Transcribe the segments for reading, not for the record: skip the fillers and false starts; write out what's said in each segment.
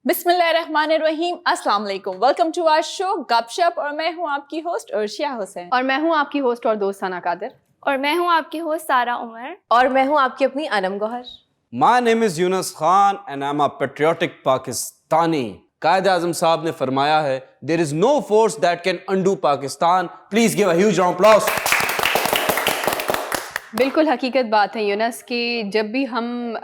बिस्मिल्लाहिर्रहमानिर्रहीम, अस्सलाम वालेकुम। वेलकम टू आवर शो गपशप और मैं हूं आपकी होस्ट अर्शिया हुसैन। और मैं हूं आपकी होस्ट और दोस्त सना कादिर। और मैं हूं आपकी होस्ट सारा उमर। और मैं हूं आपकी अपनी Anam Gauhar. My name is Yunus Khan and I'm a patriotic Pakistani. कायद आज़म साहब ने फरमाया है, there is no force that can undo Pakistan. Please give a huge round of applause. बिल्कुल हकीकत बात है यूनस कि जब भी हम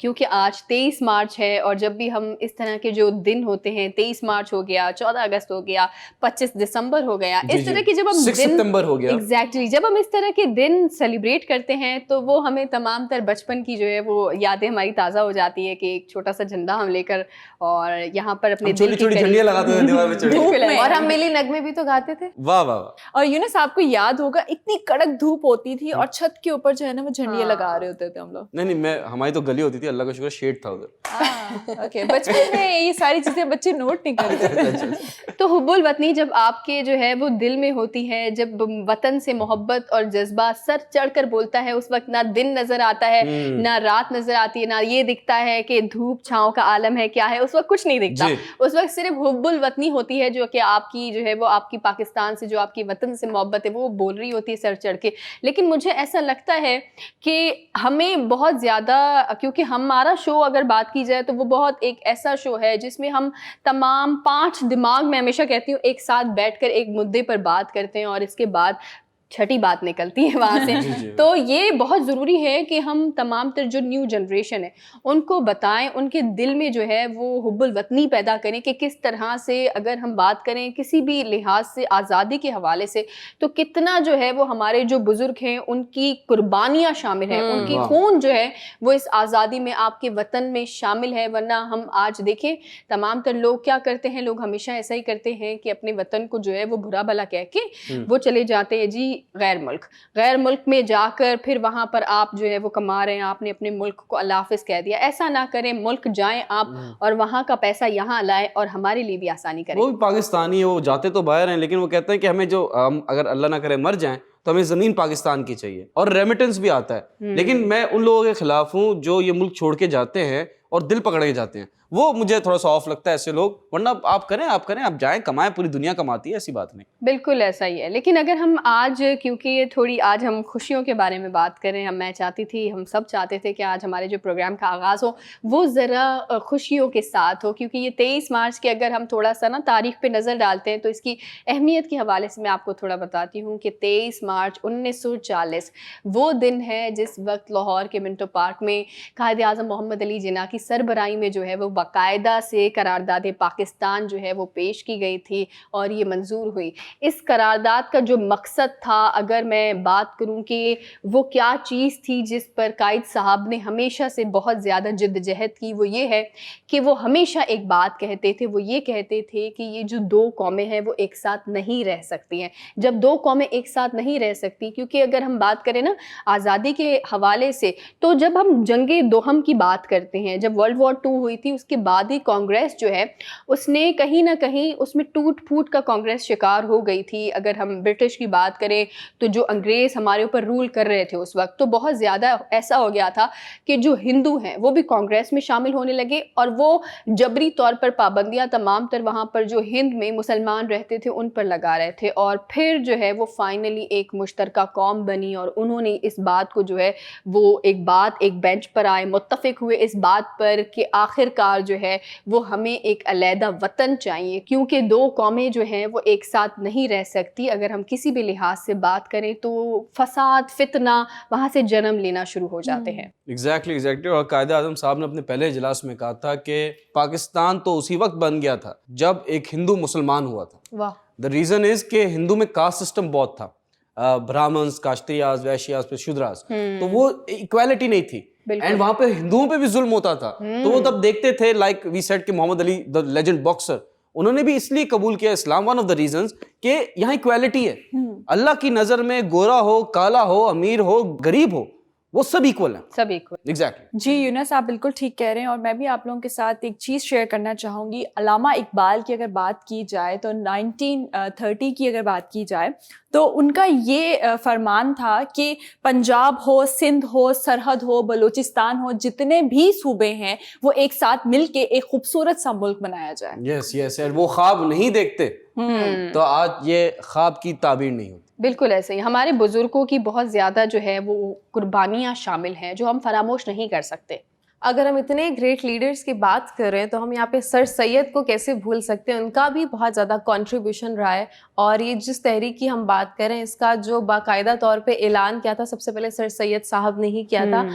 क्योंकि आज 23 मार्च है और जब भी हम इस तरह के जो दिन होते हैं, 23 मार्च हो गया, 14 अगस्त हो गया, 25 दिसंबर हो गया, इस तरह के जब हम 6 सितंबर हो गया, एग्जैक्टली जब हम इस तरह के दिन सेलिब्रेट करते हैं तो वो हमें तमाम तर बचपन की जो है वो यादें हमारी ताज़ा हो जाती है कि एक छोटा सा झंडा हम लेकर और यहाँ पर अपने छोटी-छोटी झंडियां लगाते थे दीवार पे चढ़े और हम मिली नगमे भी तो गाते थे। वाह वाह वाह। और यूनस आपको याद होगा इतनी कड़क धूप होती थी और छत के ऊपर जो है ना वो झंडियां लगा रहे होते थे हम लोग। नहीं मैं हमारी तो गली होती थी, अल्लाह का शुक्र शेड था उधर। ओके, बचपन में ये सारी चीजें बच्चे नोट नहीं करते थे। तो हुब्बुल वतनी जब आपके जो है वो दिल में होती है, जब वतन से मोहब्बत और जज्बा सर चढ़कर बोलता है, उस वक्त ना दिन नजर आता है ना रात नजर आती है, ना ये दिखता है कि धूप छांव का आलम है क्या है, उस वक्त कुछ नहीं दिखता। उस वक्त सिर्फ हुब्बुल वतनी होती है जो कि आपकी जो है वो आपकी पाकिस्तान से, जो आपकी वतन से मोहब्बत है वो बोल रही होती है सर चढ़ के। लेकिन मुझे ऐसा लगता है कि हमें बहुत ज़्यादा, क्योंकि हमारा शो अगर बात की जाए तो वो बहुत एक ऐसा शो है जिसमें हम तमाम 5 दिमाग, मैं हमेशा कहती हूँ, एक साथ बैठकर एक मुद्दे पर बात करते हैं और इसके बाद छठी बात निकलती है वहाँ से। तो ये बहुत ज़रूरी है कि हम तमाम तर जो न्यू जनरेशन है उनको बताएं, उनके दिल में जो है वो हुब्बुल वतनी पैदा करें कि किस तरह से अगर हम बात करें किसी भी लिहाज से आज़ादी के हवाले से तो कितना जो है वो हमारे जो बुज़ुर्ग हैं उनकी कुर्बानियाँ शामिल हैं, उनकी खून जो है वो इस आज़ादी में आपके वतन में शामिल है। वरना हम आज देखें तमाम तर लोग क्या करते हैं, लोग हमेशा ऐसा ही करते हैं कि अपने वतन को जो है वो बुरा भला कह के वो चले जाते हैं जी गैर मुल्क में जाकर फिर वहां पर आप जो है वो कमा रहे हैं, आपने अपने मुल्क को अल्लाह हाफिज कह दिया। ऐसा ना करें, मुल्क जाएं आप और वहां का पैसा यहाँ लाएं और हमारे लिए भी आसानी करें। वो भी पाकिस्तानी है, वो जाते तो बाहर हैं लेकिन वो कहते हैं कि हमें जो अगर अल्लाह ना करे मर जाएं तो हमें ज़मीन पाकिस्तान की चाहिए और रेमिटेंस भी आता है। लेकिन मैं उन लोगों के खिलाफ हूँ जो ये मुल्क छोड़ के जाते हैं और दिल पकड़ के जाते हैं, वो मुझे थोड़ा सा ऑफ लगता है ऐसे लोग। वरना आप करें आप जाएं कमाएं, पूरी दुनिया कमाती है, ऐसी बात नहीं। बिल्कुल ऐसा ही है। लेकिन अगर हम आज, क्योंकि ये थोड़ी आज हम खुशियों के बारे में बात करें, मैं चाहती थी, हम सब चाहते थे कि आज हमारे जो प्रोग्राम का आगाज़ हो वो ज़रा खुशियों के साथ हो, क्योंकि ये 23 मार्च के अगर हम थोड़ा सा ना तारीख़ पे नज़र डालते हैं तो इसकी अहमियत के हवाले से मैं आपको थोड़ा बताती हूँ कि 23 मार्च 1940 वो दिन है जिस वक्त लाहौर के मिंटो पार्क में कायद आज़म मोहम्मद अली जिन्ना की सरबराही में जो है वो बाकायदा से करारदाद पाकिस्तान जो है वो पेश की गई थी और ये मंजूर हुई। इस करारदाद का जो मकसद था, अगर मैं बात करूं कि वो क्या चीज़ थी जिस पर कायद साहब ने हमेशा से बहुत ज़्यादा जिद्दजहद की, वो ये है कि वो हमेशा एक बात कहते थे, वो ये कहते थे कि ये जो 2 कौमें हैं वो एक साथ नहीं रह सकती हैं। जब 2 कौमें एक साथ नहीं रह सकती, क्योंकि अगर हम बात करें ना आज़ादी के हवाले से, तो जब हम जंगे दोहम की बात करते हैं, जब वर्ल्ड वॉर 2 हुई थी उसके बाद ही कांग्रेस जो है उसने कहीं ना कहीं उसमें टूट फूट का कांग्रेस शिकार हो गई थी। अगर हम ब्रिटिश की बात करें तो जो अंग्रेज हमारे ऊपर रूल कर रहे थे उस वक्त, तो बहुत ज़्यादा ऐसा हो गया था कि जो हिंदू हैं वो भी कांग्रेस में शामिल होने लगे और वो जबरी तौर पर पाबंदियां तमाम तर वहाँ पर जो हिंद में मुसलमान रहते थे उन पर लगा रहे थे। और फिर जो है वो फाइनली एक मुश्तरका कौम बनी और उन्होंने इस बात को जो है वो एक बेंच पर आए, मुत्तफिक हुए इस बात पर कि आखिरकार जो है वो हमें एक अलहदा वतन चाहिए, क्योंकि 2 कौमें जो हैं वो एक साथ नहीं रह सकती। अगर हम किसी भी लिहाज से बात करें तो फसाद, फितना वहाँ से जन्म लेना शुरू हो जाते हैं। एग्जैक्टली। और कायद आज़म साहब ने अपने पहले इजलास में कहा था कि पाकिस्तान तो उसी वक्त बन गया था जब एक हिंदू मुसलमान हुआ था। वाह। द रीज़न इज़ कि हिंदू में कास्ट सिस्टम बहुत था, ब्राह्मण्स, काश्तियाज, वैश्याज, फिर शूद्राज, तो वो इक्वालिटी नहीं थी एंड वहां पे हिंदुओं पे भी जुल्म होता था। तो वो तब देखते थे, लाइक वी सेड कि Muhammad Ali the legend boxer, उन्होंने भी इसलिए कबूल किया इस्लाम, वन ऑफ द रीजंस कि यहाँ इक्वालिटी है। अल्लाह की नजर में गोरा हो, काला हो, अमीर हो, गरीब हो, वो सब इक्वल हैं। सब इक्वल। एग्जैक्टली। जी यूनस, आप बिल्कुल ठीक कह रहे हैं और मैं भी आप लोगों के साथ एक चीज़ शेयर करना चाहूँगी। अल्लामा इकबाल की अगर बात की जाए तो 1930 की अगर बात की जाए तो उनका ये फरमान था कि पंजाब हो, सिंध हो, सरहद हो, बलूचिस्तान हो, जितने भी सूबे हैं वो एक साथ मिलके एक खूबसूरत सा मुल्क बनाया जाए। यस यस, वो ख्वाब नहीं देखते तो आज ये ख्वाब की ताबीर नहीं होती। बिल्कुल ऐसे ही हमारे बुजुर्गों की बहुत ज़्यादा जो है वो कुर्बानियाँ शामिल हैं जो हम फरामोश नहीं कर सकते। अगर हम इतने ग्रेट लीडर्स की बात करें तो हम यहाँ पे सर सैयद को कैसे भूल सकते हैं, उनका भी बहुत ज़्यादा कंट्रीब्यूशन रहा है। और ये जिस तहरीक की हम बात करें, इसका जो बाकायदा तौर पे ऐलान किया था सबसे पहले सर सैयद साहब ने ही किया था।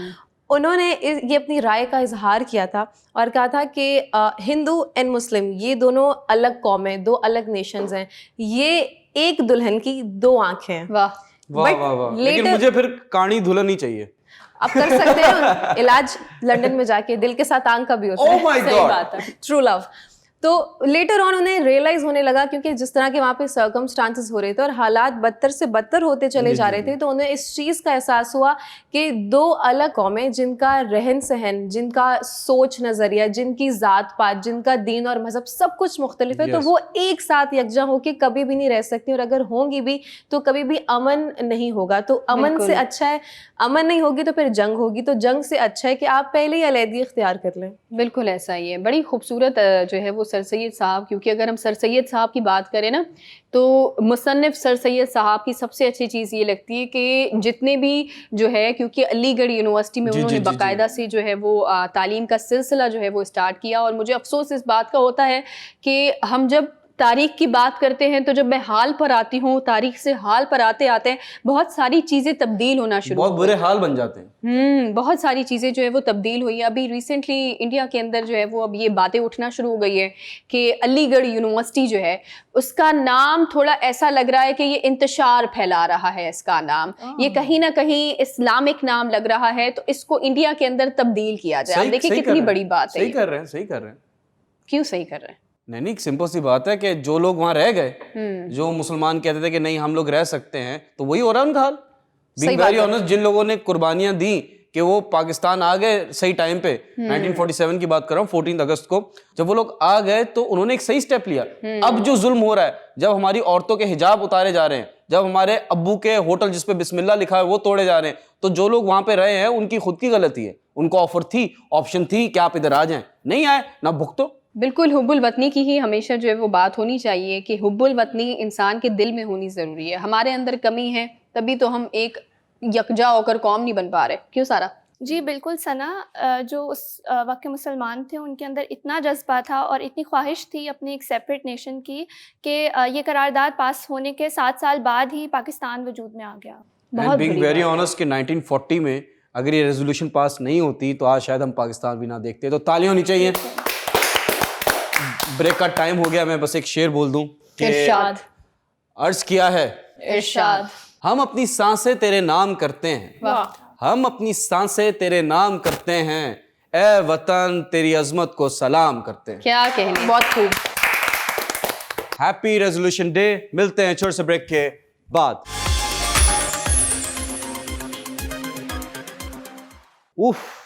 उन्होंने ये अपनी राय का इजहार किया था और कहा था कि हिंदू एंड मुस्लिम ये दोनों अलग कौमें, दो अलग नेशंस हैं, ये एक दुल्हन की दो आंखें हैं। वाह वाह वाह वाह, लेकिन मुझे फिर काणी दुल्हन ही चाहिए। आप कर सकते हैं इलाज लंदन में जाके, दिल के साथ आंख का भी होता है। Oh my सही God. बात है, ट्रू लव। तो लेटर ऑन उन्हें रियलाइज होने लगा, क्योंकि जिस तरह के वहाँ पे सर्कमस्टांसेस हो रहे थे और हालात बदतर से बदतर होते चले जा रहे थे, तो उन्हें इस चीज़ का एहसास हुआ कि दो अलग कौमें जिनका रहन सहन, जिनका सोच नज़रिया, जिनकी ज़ात पात, जिनका दीन और मज़हब सब कुछ मुख्तलिफ है, तो वो एक साथ यकजा होकर कभी भी नहीं रह सकती, और अगर होंगी भी तो कभी भी अमन नहीं होगा। तो अमन से अच्छा है, अमन नहीं होगी तो फिर जंग होगी, तो जंग से अच्छा है कि आप पहले ही अलहदगी इख्तियार कर लें। बिल्कुल ऐसा ही है। बड़ी खूबसूरत जो है वो सर सैयद साहब, क्योंकि अगर हम सर सैयद साहब की बात करें ना तो मुसन्निफ सर सैयद साहब की सबसे अच्छी चीज़ ये लगती है कि जितने भी जो है, क्योंकि अलीगढ़ यूनिवर्सिटी में उन्होंने बाकायदा से जो है वो तालीम का सिलसिला जो है वो स्टार्ट किया। और मुझे अफसोस इस बात का होता है कि हम जब तारीख की बात करते हैं तो जब मैं हाल पर आती हूँ, तारीख से हाल पर आते आते बहुत सारी चीज़ें तब्दील होना शुरू, बहुत बुरे हाल बन जाते हैं। बहुत सारी चीज़ें जो है वो तब्दील हुई है। अभी रिसेंटली इंडिया के अंदर जो है वो अब ये बातें उठना शुरू हो गई है कि अलीगढ़ यूनिवर्सिटी जो है उसका नाम थोड़ा ऐसा लग रहा है कि ये इंतशार फैला रहा है, इसका नाम ये कहीं ना कहीं इस्लामिक नाम लग रहा है, तो इसको इंडिया के अंदर तब्दील किया जाए। आप देखिए कितनी बड़ी बात है। सही कर रहे हैं, सही कर रहे हैं। क्यों सही कर रहे हैं? नहीं, सिंपल सी बात है कि जो लोग वहां रह गए, जो मुसलमान कहते थे कि नहीं हम लोग रह सकते हैं, तो वही हो रहा है उनका हाल। बीइंग वेरी ऑनेस्ट, जिन लोगों ने कुर्बानियां दी कि वो पाकिस्तान आ गए सही टाइम पे, 1947 की बात कर रहा हूँ, 14 अगस्त को जब वो लोग आ गए तो उन्होंने एक सही स्टेप लिया। अब जो जुल्म हो रहा है, जब हमारी औरतों के हिजाब उतारे जा रहे हैं, जब हमारे अब्बू के होटल जिसपे बिस्मिल्लाह लिखा है वो तोड़े जा रहे हैं, तो जो लोग वहां पे रहे हैं उनकी खुद की गलती है। उनको ऑफर थी, ऑप्शन थी कि आप इधर आ जाएं, नहीं आए ना भुगतो। बिल्कुल, हुब्बुल वतनी की ही हमेशा जो है वो बात होनी चाहिए कि हुब्बुल वतनी इंसान के दिल में होनी ज़रूरी है। हमारे अंदर कमी है, तभी तो हम एक यकजा होकर कौम नहीं बन पा रहे। क्यों सारा? जी बिल्कुल सना, जो उस वक्त के मुसलमान थे उनके अंदर इतना जज्बा था और इतनी ख्वाहिश थी अपनी एक सेपरेट नेशन की कि ये करारदाद पास होने के 7 साल बाद ही पाकिस्तान वजूद में आ गया। बहुत बीइंग वेरी ऑनेस्ट कि 1940 में अगर ये रेजोल्यूशन पास नहीं होती तो आज शायद हम पाकिस्तान भी ना देखते। तो तालियां होनी चाहिए। ब्रेक का टाइम हो गया, मैं बस एक शेर बोल दूं कि इरशाद, अर्ज किया है इरशाद, हम अपनी सांसें तेरे नाम करते हैं, हम अपनी सांसें तेरे नाम करते हैं, ए वतन तेरी अजमत को सलाम करते हैं। क्या कहने, बहुत खूब। Happy resolution day. मिलते हैं छोटे से ब्रेक के बाद।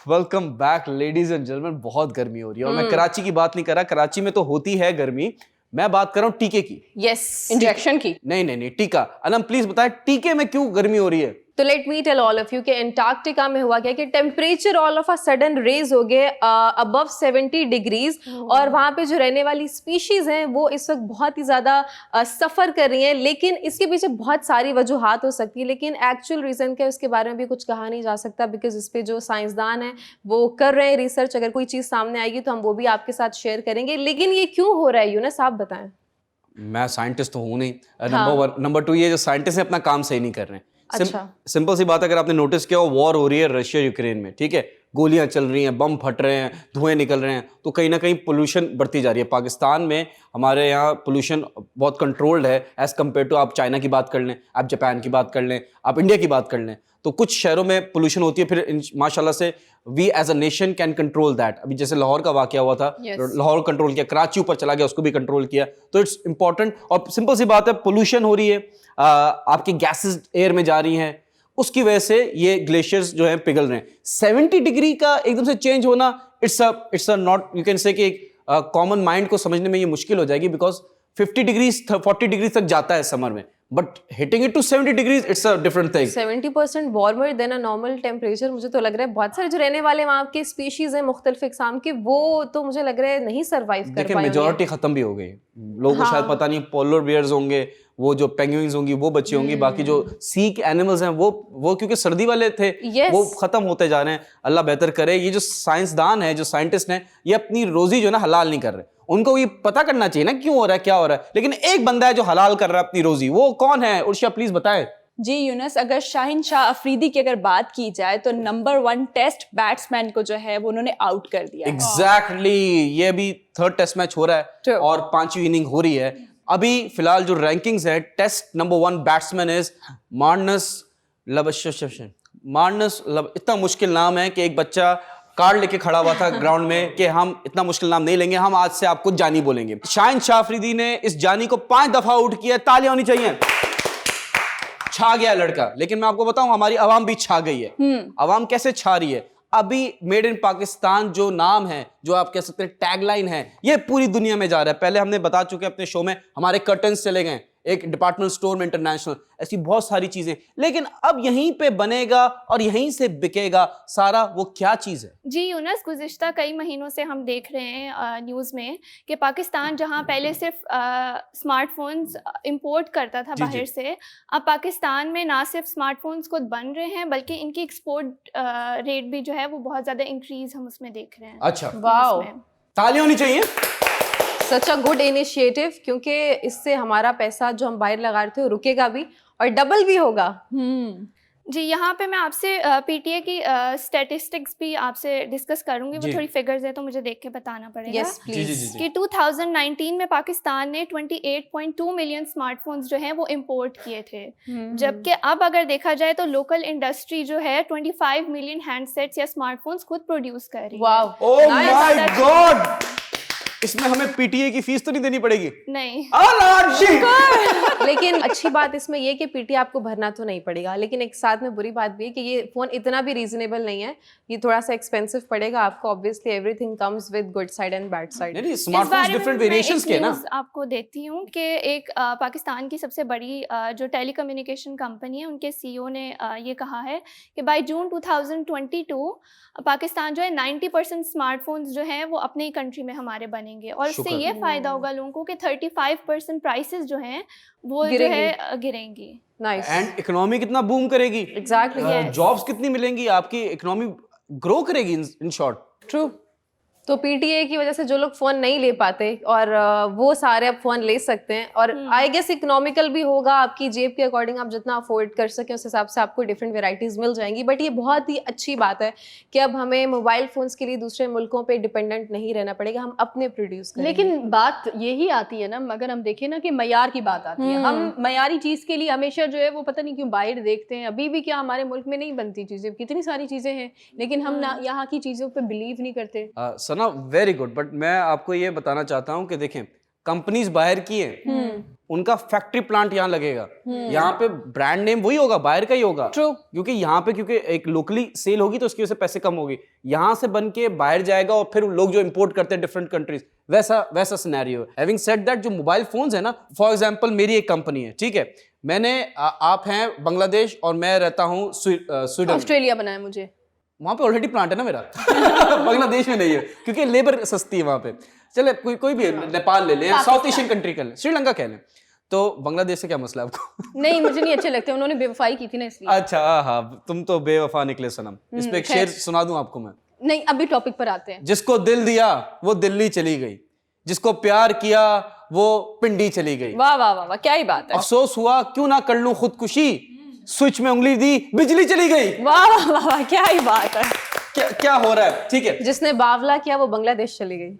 Welcome back ladies and gentleman. बहुत गर्मी हो रही है और मैं कराची की बात नहीं कर रहा, कराची में तो होती है गर्मी, मैं बात कर रहा हूँ टीके की। यस, इंजेक्शन की। नहीं, टीका। अनम प्लीज बताएं टीके में क्यों गर्मी हो रही है? तो let me tell all of you कि एंटार्क्टिका में हुआ क्या कि temperature all of a sudden raise हो गए अबव 70 डिग्रीज, और वहाँ पे जो रहने वाली स्पीशीज हैं वो इस वक्त बहुत ही ज़्यादा सफ़र कर रही हैं। लेकिन इसके पीछे बहुत सारी वजूहात हो सकती है, लेकिन एक्चुअल रीज़न क्या है उसके बारे में भी कुछ कहा नहीं जा सकता, बिकॉज इस पर जो साइंसदान हैं वो कर रहे हैं रिसर्च। अगर कोई चीज़ सामने आएगी तो हम वो भी आपके साथ शेयर करेंगे। लेकिन ये क्यों हो रहा है यूनस, आप बताएं। मैं साइंटिस्ट तो हूँ नहीं, नंबर 1। नंबर 2, ये जो साइंटिस्ट हैं अपना काम सही नहीं कर रहे हैं। अच्छा। सिंपल सी बात है, अगर आपने नोटिस किया हो, वॉर हो रही है रशिया यूक्रेन में, ठीक है, गोलियां चल रही हैं, बम फट रहे हैं, धुएं निकल रहे हैं, तो कहीं ना कहीं पोल्यूशन बढ़ती जा रही है। पाकिस्तान में हमारे यहाँ पोल्यूशन बहुत कंट्रोल्ड है एज कम्पेयर टू आप चाइना की बात कर लें, आप जापान की बात कर लें, आप इंडिया की बात कर लें, तो कुछ शहरों में पोल्यूशन होती है, फिर माशाल्लाह से we as a nation can control that. अभी जैसे लाहौर का वाकया हुआ था, लाहौर कंट्रोल किया, कराची ऊपर चला गया, उसको भी कंट्रोल किया, तो इट्स इंपॉर्टेंट। और सिंपल सी बात है, पोल्यूशन हो रही है, आपकी गैसेज एयर में जा रही हैं, उसकी वजह से ये ग्लेशियर्स जो है पिघल रहे हैं। 70 डिग्री का एकदम से चेंज होना, it's a not, you can say कि एक कॉमन माइंड को समझने में ये मुश्किल हो जाएगी, बिकॉज 50 डिग्रीज 40 डिग्री तक जाता है समर में, but hitting it to 70 degrees it's a different thing. 70% warmer than a normal temperature. मुझे तो लग रहा है बहुत सारे जो रहने वाले वहाँ के स्पीशीज हैं मुख्तलिफ इकसाम के, वो तो मुझे लग रहा है नहीं सर्वाइव कर देखिए पाएंगे। मेजोरिटी खत्म भी हो गई, लोगों को शायद पता नहीं, पोलर बियर्स होंगे, वो जो पेंगुइन्स होंगी वो बची होंगी, बाकी जो सी के एनिमल्स हैं वो क्योंकि सर्दी वाले थे Yes. वो खत्म होते जा रहे हैं। अल्लाह बेहतर करे। ये जो साइंसदान है, जो साइंटिस्ट हैं, ये अपनी रोजी जो है ना हलाल नहीं कर रहे, उनको ये पता करना चाहिए ना क्यों हो रहा है, क्या हो रहा है। लेकिन एक बंदा है जो हलाल कर रहा है अपनी रोजी, वो कौन है? उर्शिया प्लीज बताएं। जी यूनुस, अगर शाहिन शाह अफरीदी की अगर बात की जाए तो नंबर 1 टेस्ट बैट्समैन को जो है वो उन्होंने आउट कर दिया। एग्जैक्टली ये अभी 3rd टेस्ट मैच हो रहा है True. और 5वीं इनिंग हो रही है। अभी फिलहाल जो रैंकिंग्स है, test number 1 batsman is Marnus Labuschagne. इतना मुश्किल नाम है कि एक बच्चा कार्ड लेके खड़ा हुआ था ग्राउंड में कि हम इतना मुश्किल नाम नहीं लेंगे, हम आज से आपको जानी बोलेंगे। शाहिन शाह अफरीदी ने इस जानी को 5 दफा आउट किया, तालियां होनी चाहिए। छा गया लड़का। लेकिन मैं आपको बताऊं, हमारी आवाम भी छा गई है। आवाम कैसे छा रही है? अभी मेड इन पाकिस्तान जो नाम है, जो आप कह सकते हैं टैगलाइन है, ये पूरी दुनिया में जा रहा है। पहले हमने बता चुके अपने शो में, हमारे कर्टन्स चले गए एक डिपार्टमेंट स्टोर में, इंटरनेशनल, ऐसी बहुत सारी चीजें। लेकिन अब यहीं पे बनेगा और यहीं से बिकेगा सारा, वो क्या चीज है? जी यूनुस, गुज़िश्ता कई महीनों से हम देख रहे हैं न्यूज़ में कि पाकिस्तान जहां पहले सिर्फ स्मार्टफोन्स इंपोर्ट करता था बाहर से, अब पाकिस्तान में ना सिर्फ स्मार्टफोन्स खुद बन रहे हैं बल्कि इनकी एक्सपोर्ट रेट भी जो है वो बहुत ज़्यादा इंक्रीज हम उसमें देख रहे हैं। अच्छा, वाओ, तालियां होनी चाहिए। सच अ गुड इनिशिएटिव, क्योंकि इससे हमारा पैसा जो हम बाहर लगा रहे थे वो रुकेगा भी और डबल भी होगा। जी, यहाँ पे मैं आपसे पीटीए की स्टैटिस्टिक्स भी आपसे डिस्कस करूँगी। वो थोड़ी फिगर्स है तो मुझे देख के बताना पड़ेगा। Yes please. कि 2019 में पाकिस्तान ने 28.2 मिलियन स्मार्टफोन्स जो हैं वो इंपोर्ट किए थे, जबकि अब अगर देखा जाए तो लोकल इंडस्ट्री जो है 25 मिलियन हैंडसेट्स या स्मार्टफोन्स खुद प्रोड्यूस कर रही है। वाओ, ओह माय गॉड, इसमें हमें पीटीए की फीस तो नहीं देनी पड़ेगी? नहीं। लेकिन अच्छी बात इसमें ये कि पीटीए आपको भरना तो नहीं पड़ेगा, लेकिन एक साथ में बुरी बात भी है कि ये फोन इतना भी रीजनेबल नहीं है, ये थोड़ा सा एक्सपेंसिव पड़ेगा आपको। Obviously everything comes with good side and bad side. नहीं, स्मार्टफोन्स डिफरेंट वेरिएशंस के ना। आपको देती हूँ कि एक पाकिस्तान की सबसे बड़ी जो टेलीकम्युनिकेशन कंपनी है, उनके सीईओ ने ये कहा है कि बाय जून 2022 पाकिस्तान जो है 90% स्मार्टफोन्स जो हैं वो अपने ही कंट्री में हमारे बनेंगे, और इससे ये फ़ायदा होगा लोगों को कि 35% प्राइसेस जो हैं वो जो है गिरेंगी। नाइस। एंड इकोनॉमी कितना बूम करेगी। एग्जैक्टली। जॉब्स कितनी मिलेंगी, आपकी इकोनॉमी ग्रो करेगी इन शॉर्ट। ट्रू। तो पीटीए की वजह से जो लोग फ़ोन नहीं ले पाते और वो सारे अब फ़ोन ले सकते हैं, और आई गेस इकोनॉमिकल भी होगा, आपकी जेब के अकॉर्डिंग आप जितना अफोर्ड कर सकें उस हिसाब से आपको डिफरेंट वेराइटीज़ मिल जाएंगी। बट ये बहुत ही अच्छी बात है कि अब हमें मोबाइल फ़ोन्स के लिए दूसरे मुल्कों पे डिपेंडेंट नहीं रहना पड़ेगा, हम अपने प्रोड्यूस करेंगे। लेकिन बात यही आती है ना, अगर हम देखें ना कि मयार की बात आती है, हम मयारी चीज़ के लिए हमेशा जो है वो पता नहीं क्यों बाहर देखते हैं। अभी भी क्या हमारे मुल्क में नहीं बनती चीज़ें, कितनी सारी चीज़ें हैं, लेकिन हम ना यहाँ की चीज़ों पर बिलीव नहीं करते। सना वेरी गुड, बट मैं आपको ये बताना चाहता हूँ कि देखें, कंपनीज बाहर की हैं, उनका फैक्ट्री प्लांट यहाँ लगेगा, यहाँ पे ब्रांड नेम वही होगा, बाहर का ही होगा। True. क्योंकि यहाँ पे क्योंकि एक लोकली सेल होगी तो उसकी वजह से पैसे कम होगी, यहाँ से बन के बाहर जाएगा और फिर लोग जो इंपोर्ट करते हैं डिफरेंट कंट्रीज, वैसा सिनेरियो है। हैविंग सेड दैट, जो मोबाइल फोन्स है ना, फॉर एग्जांपल मेरी एक कंपनी है, ठीक है, मैंने आप हैं बांग्लादेश और मैं रहता हूँ स्वीडन, ऑस्ट्रेलिया बनाया मुझे, वहां पे ऑलरेडी प्लांट है ना मेरा। बांग्लादेश में नहीं है क्योंकि लेबर सस्ती है वहां पे। चले कोई भी नेपाल ले लें, साउथ एशियन कंट्री कर लें, श्रीलंका कह लें, तो बांग्लादेश से क्या मसला है आपको? नहीं मुझे नहीं अच्छे लगते, उन्होंने बेवफाई की थी ना इसलिए। अच्छा, हाँ, तुम तो बेवफा निकले सनम। इस पे एक शेर सुना दूं आपको मैं? नहीं, अभी टॉपिक पर आते हैं। जिसको दिल दिया वो दिल्ली चली गई, जिसको प्यार किया वो पिंडी चली गई। वाह वाह वाह वाह, क्या ही बात है। अफसोस हुआ क्यों ना कर लूं खुदकुशी, स्विच में उंगली दी बिजली चली गई। वाह वाह वाह वाह, क्या ही बात है। क्या हो रहा है? ठीक है, जिसने बावला किया वो बांग्लादेश चली गई।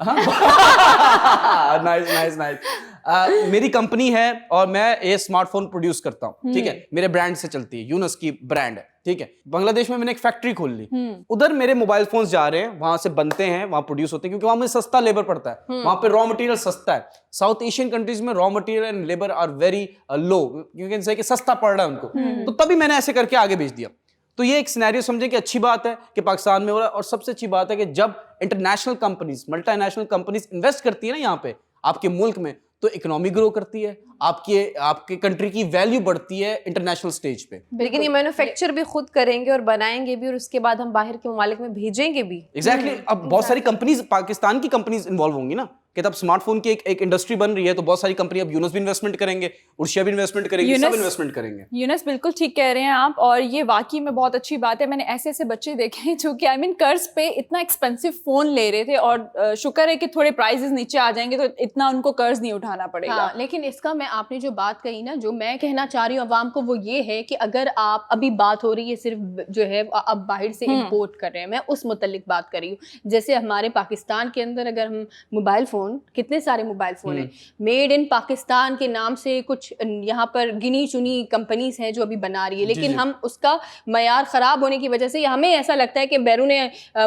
नाइस। मेरी कंपनी है और मैं ये स्मार्टफोन प्रोड्यूस करता हूँ, ठीक है, मेरे ब्रांड से चलती है, यूनस की ब्रांड है, ठीक है, बांग्लादेश में मैंने एक फैक्ट्री खोल ली, उधर मेरे मोबाइल फोन्स जा रहे हैं, वहां से बनते हैं, वहां प्रोड्यूस होते हैं, क्योंकि वहां में सस्ता लेबर पड़ता है, वहां पे रॉ मटेरियल सस्ता है। साउथ एशियन कंट्रीज में raw material and labour are very low, क्योंकि कि सस्ता पड़ रहा है उनको, तो तभी मैंने ऐसे करके आगे भेज दिया। तो ये एक सिनेरियो समझे कि अच्छी बात है कि पाकिस्तान में हो रहा है। और सबसे अच्छी बात है कि जब international companies, multinational companies invest करती है ना यहाँ पे आपके मुल्क में, तो इकोनॉमी ग्रो करती है, आपके कंट्री की वैल्यू बढ़ती है इंटरनेशनल स्टेज पे। लेकिन ये मैन्युफैक्चर भी खुद करेंगे और बनाएंगे भी, और उसके बाद हम बाहर के ममालिक में भेजेंगे भी। एग्जैक्टली अब बहुत सारी कंपनीज, पाकिस्तान की कंपनीज इन्वॉल्व होंगी ना, कि तब स्मार्टफोन की एक इंडस्ट्री बन रही है, तो बहुत सारी कंपनी, अब यूनस भी इन्वेस्टमेंट करेंगे, उर्शिया भी इन्वेस्टमेंट करेंगे, सब इन्वेस्टमेंट करेंगे। यूनस बिल्कुल ठीक कह रहे हैं आप, और ये वाकई में बहुत अच्छी बात है। मैंने ऐसे ऐसे बच्चे देखे हैं जो कि कर्ज पे इतना एक्सपेंसिव फोन ले रहे थे, और शुक्र है कि थोड़े प्राइसेस नीचे आ जाएंगे तो इतना उनको कर्ज नहीं उठाना पड़ेगा। हाँ, लेकिन इसका मैं, आपने जो बात कही ना, जो मैं कहना चाह रही हूँ अवाम को, वो ये है कि अगर आप, अभी बात हो रही है सिर्फ जो है अब बाहर से इंपोर्ट कर रहे हैं, मैं उस मुतल्लिक बात कर रही हूँ। जैसे हमारे पाकिस्तान के अंदर अगर हम मोबाइल फ़ोन, कितने सारे मोबाइल फ़ोन हैं मेड इन पाकिस्तान के नाम से, कुछ यहाँ पर गिनी चुनी कंपनीज हैं जो अभी बना रही है, लेकिन हम उसका मयार ख़राब होने की वजह से, हमें ऐसा लगता है कि बैरून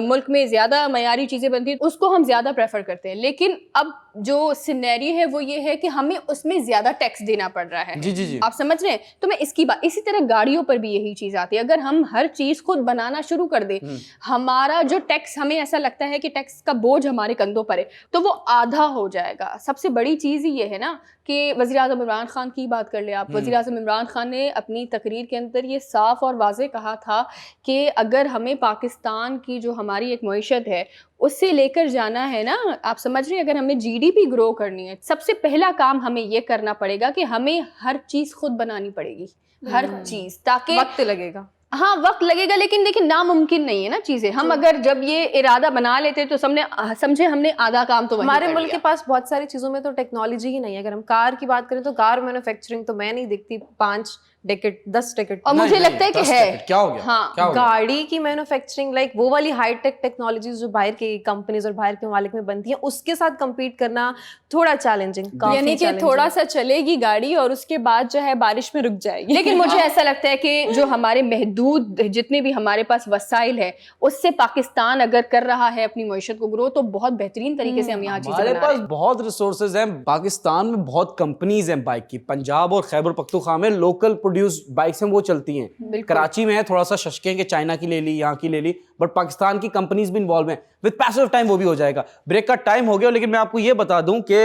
मुल्क में ज़्यादा मयारी चीज़ें बनती हैं, उसको हम ज़्यादा प्रेफर करते हैं। लेकिन अब जो सिनेरियो है वो ये है कि हमें उसमें ज़्यादा टैक्स देना पड़ रहा है। जी जी जी, आप समझ रहे हैं? तो मैं इसकी बात, इसी तरह गाड़ियों पर भी यही चीज़ आती है। अगर हम हर चीज़ खुद बनाना शुरू कर दें, हमारा जो टैक्स, हमें ऐसा लगता है कि टैक्स का बोझ हमारे कंधों पर है, तो वो आधा हो जाएगा। सबसे बड़ी चीज़ ही ये है ना कि वज़ीर आज़म इमरान खान की बात कर ले आप। वज़ीर आज़म इमरान खान ने अपनी तकरीर के अंदर ये साफ़ और वाज़े कहा था कि अगर हमें पाकिस्तान की जो हमारी एक मईशत है उससे लेकर जाना है ना, आप समझ रहे हैं, अगर हमें जीडीपी ग्रो करनी है, सबसे पहला काम हमें ये करना पड़ेगा कि हमें हर चीज़ खुद बनानी पड़ेगी, हर चीज़, ताकि वक्त लगेगा। हाँ, वक्त लगेगा, लेकिन देखिए नामुमकिन नहीं है ना चीज़ें। हम अगर जब ये इरादा बना लेते तो समझे हमने आधा काम तो हमारे मुल्क के पास बहुत सारी चीज़ों में तो टेक्नोलॉजी ही नहीं है। अगर हम कार की बात करें तो कार मैन्युफैक्चरिंग तो मैं नहीं दिखती 5 डेकेड 10 डेकेड, और मुझे लगता है कि है क्या हो गया, हाँ, क्या हो गया? गाड़ी की मैन्युफैक्चरिंग, लाइक वो वाली हाईटेक टेक्नोलॉजीज जो बाहर की कंपनीज और बाहर के ममालिक में बनती हैं, उसके साथ compete करना थोड़ा चैलेंजिंग, यानी कि थोड़ा सा चलेगी गाड़ी और उसके बाद जो है बारिश में रुक जाएगी। लेकिन मुझे ऐसा लगता है कि जो हमारे महदूद जितने भी हमारे पास वसाइल है, उससे पाकिस्तान अगर कर रहा है अपनी मईशत को ग्रो, तो बहुत बेहतरीन तरीके से हम यहाँ चीजें हमारे बना रहे पास हैं। बहुत रिसोर्सेज हैं। पाकिस्तान में बहुत कंपनीज हैं बाइक की, पंजाब और खैबर पख्तूनख्वा में लोकल प्रोड्यूस बाइक्स हैं, वो चलती हैं। कराची में है, थोड़ा सा शशके के चाइना की ले ली, यहाँ की ले ली, बट पाकिस्तान की कंपनीज भी इन्वॉल्व हैं। विद पैसेज ऑफ टाइम वो भी हो जाएगा। ब्रेक का टाइम हो गया, लेकिन मैं आपको ये बता दूं कि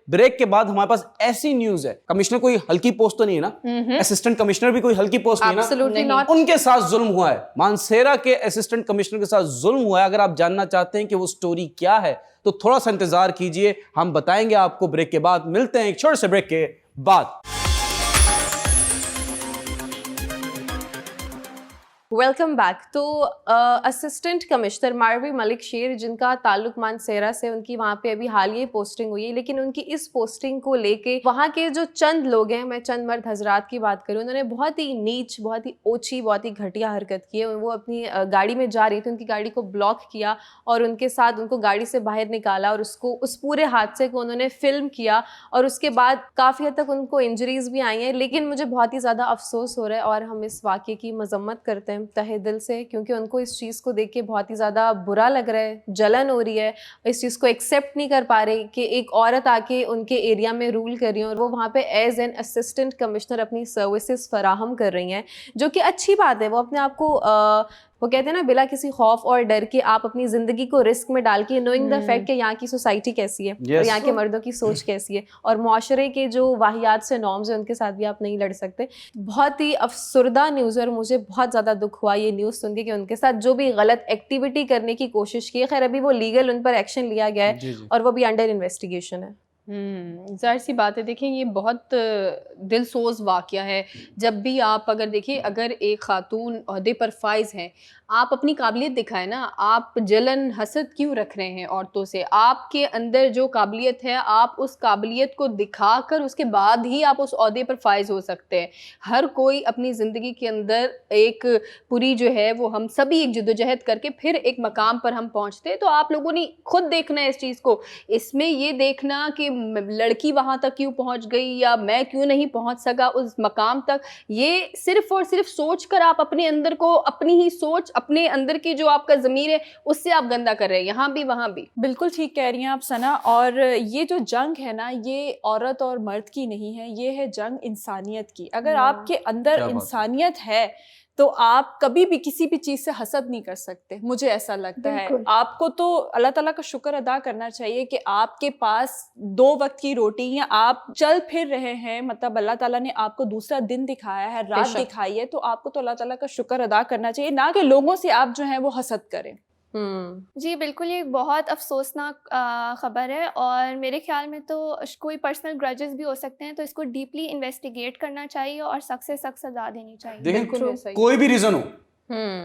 ब्रेक के बाद हमारे पास ऐसी न्यूज है, कमिश्नर कोई हल्की पोस्ट तो नहीं है ना, असिस्टेंट कमिश्नर भी कोई हल्की पोस्ट नहीं है ना, Absolutely not. उनके साथ जुल्म हुआ है। मानसेरा के असिस्टेंट कमिश्नर के साथ जुल्म हुआ है। अगर आप जानना चाहते हैं कि वो स्टोरी क्या है तो थोड़ा सा इंतजार कीजिए, हम बताएंगे आपको ब्रेक के बाद। मिलते हैं एक छोटे से ब्रेक के बाद। Welcome back. तो असिस्टेंट कमिश्नर मारवी मलिक शेर, जिनका ताल्लुक मानसेरा से, उनकी वहाँ पे अभी हाल ही पोस्टिंग हुई है, लेकिन उनकी इस पोस्टिंग को लेके वहाँ के जो चंद लोग हैं, मैं चंद मर्द हजरात की बात करूँ, उन्होंने बहुत ही नीच, बहुत ही ओछी, बहुत ही घटिया हरकत की है। वो अपनी गाड़ी में जा रही थी, उनकी गाड़ी को ब्लॉक किया और उनके साथ उनको गाड़ी से बाहर निकाला और उसको, उस पूरे हादसे को उन्होंने फिल्म किया, और उसके बाद काफ़ी हद तक उनको इंजरीज भी आई हैं। लेकिन मुझे बहुत ही ज़्यादा अफसोस हो रहा है और हम इस वाक़े की मजम्मत करते हैं तहे दिल से, क्योंकि उनको इस चीज़ को देख के बहुत ही ज़्यादा बुरा लग रहा है, जलन हो रही है, इस चीज़ को एक्सेप्ट नहीं कर पा रहे कि एक औरत आके उनके एरिया में रूल कर रही है और वो वहाँ पे एज एन असिस्टेंट कमिश्नर अपनी सर्विसेज फराहम कर रही हैं, जो कि अच्छी बात है। वो अपने आप को वो कहते हैं ना, बिला किसी खौफ और डर के आप अपनी ज़िंदगी को रिस्क में डाल के, नोइंग द फैक्ट कि यहाँ की सोसाइटी कैसी है और यहाँ के मर्दों की सोच कैसी है और माशरे के जो वाहियात से नॉर्म्स हैं उनके साथ भी आप नहीं लड़ सकते। बहुत ही अफसरदा न्यूज़ है और मुझे बहुत ज़्यादा दुख हुआ ये न्यूज़ सुन के कि उनके साथ जो भी गलत एक्टिविटी करने की कोशिश की है, खैर अभी वो लीगल उन पर एक्शन लिया गया है और वो भी अंडर इन्वेस्टिगेशन है। जाहिर सी बात है। देखिए, ये बहुत दिलसोज वाक़या है। जब भी आप अगर देखिए, अगर एक खातून ओहदे पर फाइज हैं, आप अपनी काबिलियत दिखाएं ना। आप जलन हसद क्यों रख रहे हैं औरतों से? आपके अंदर जो काबिलियत है, आप उस काबिलियत को दिखाकर उसके बाद ही आप उस ओहदे पर फाइज हो सकते हैं। हर कोई अपनी ज़िंदगी के अंदर एक पूरी जो है वो हम सभी एक जद्दोजहद करके फिर एक मकाम पर हम पहुँचते हैं। तो आप लोगों ने खुद देखना है इस चीज़ को। इसमें ये देखना कि लड़की वहां तक क्यों पहुंच गई या मैं क्यों नहीं पहुंच सका उस मकाम तक, ये सिर्फ और सिर्फ सोच कर आप अपने अंदर को, अपनी ही सोच, अपने अंदर की जो आपका ज़मीर है उससे आप गंदा कर रहे हैं, यहाँ भी वहाँ भी। बिल्कुल ठीक कह रही हैं आप सना। और ये जो जंग है ना, ये औरत और मर्द की नहीं है, ये है जंग इंसानियत की। अगर आपके अंदर क्या बात है। इंसानियत है तो आप कभी भी किसी भी चीज़ से हसद नहीं कर सकते, मुझे ऐसा लगता है। बिल्कुल। आपको तो अल्लाह ताला का शुक्र अदा करना चाहिए कि आपके पास 2 वक्त की रोटी, या आप चल फिर रहे हैं, मतलब अल्लाह ताला ने आपको दूसरा दिन दिखाया है, रात बेशक। दिखाई है, तो आपको तो अल्लाह ताला का शुक्र अदा करना चाहिए, ना कि लोगों से आप जो है वो हसद करें। जी बिल्कुल, ये बहुत अफसोसनाक ख़बर है और मेरे ख्याल में तो कोई पर्सनल ग्रजेस भी हो सकते हैं, तो इसको डीपली इन्वेस्टिगेट करना चाहिए और सख्त से सख्त सज़ा देनी चाहिए। बिल्कुल देखें, ऐसा ही। कोई भी रीजन हो,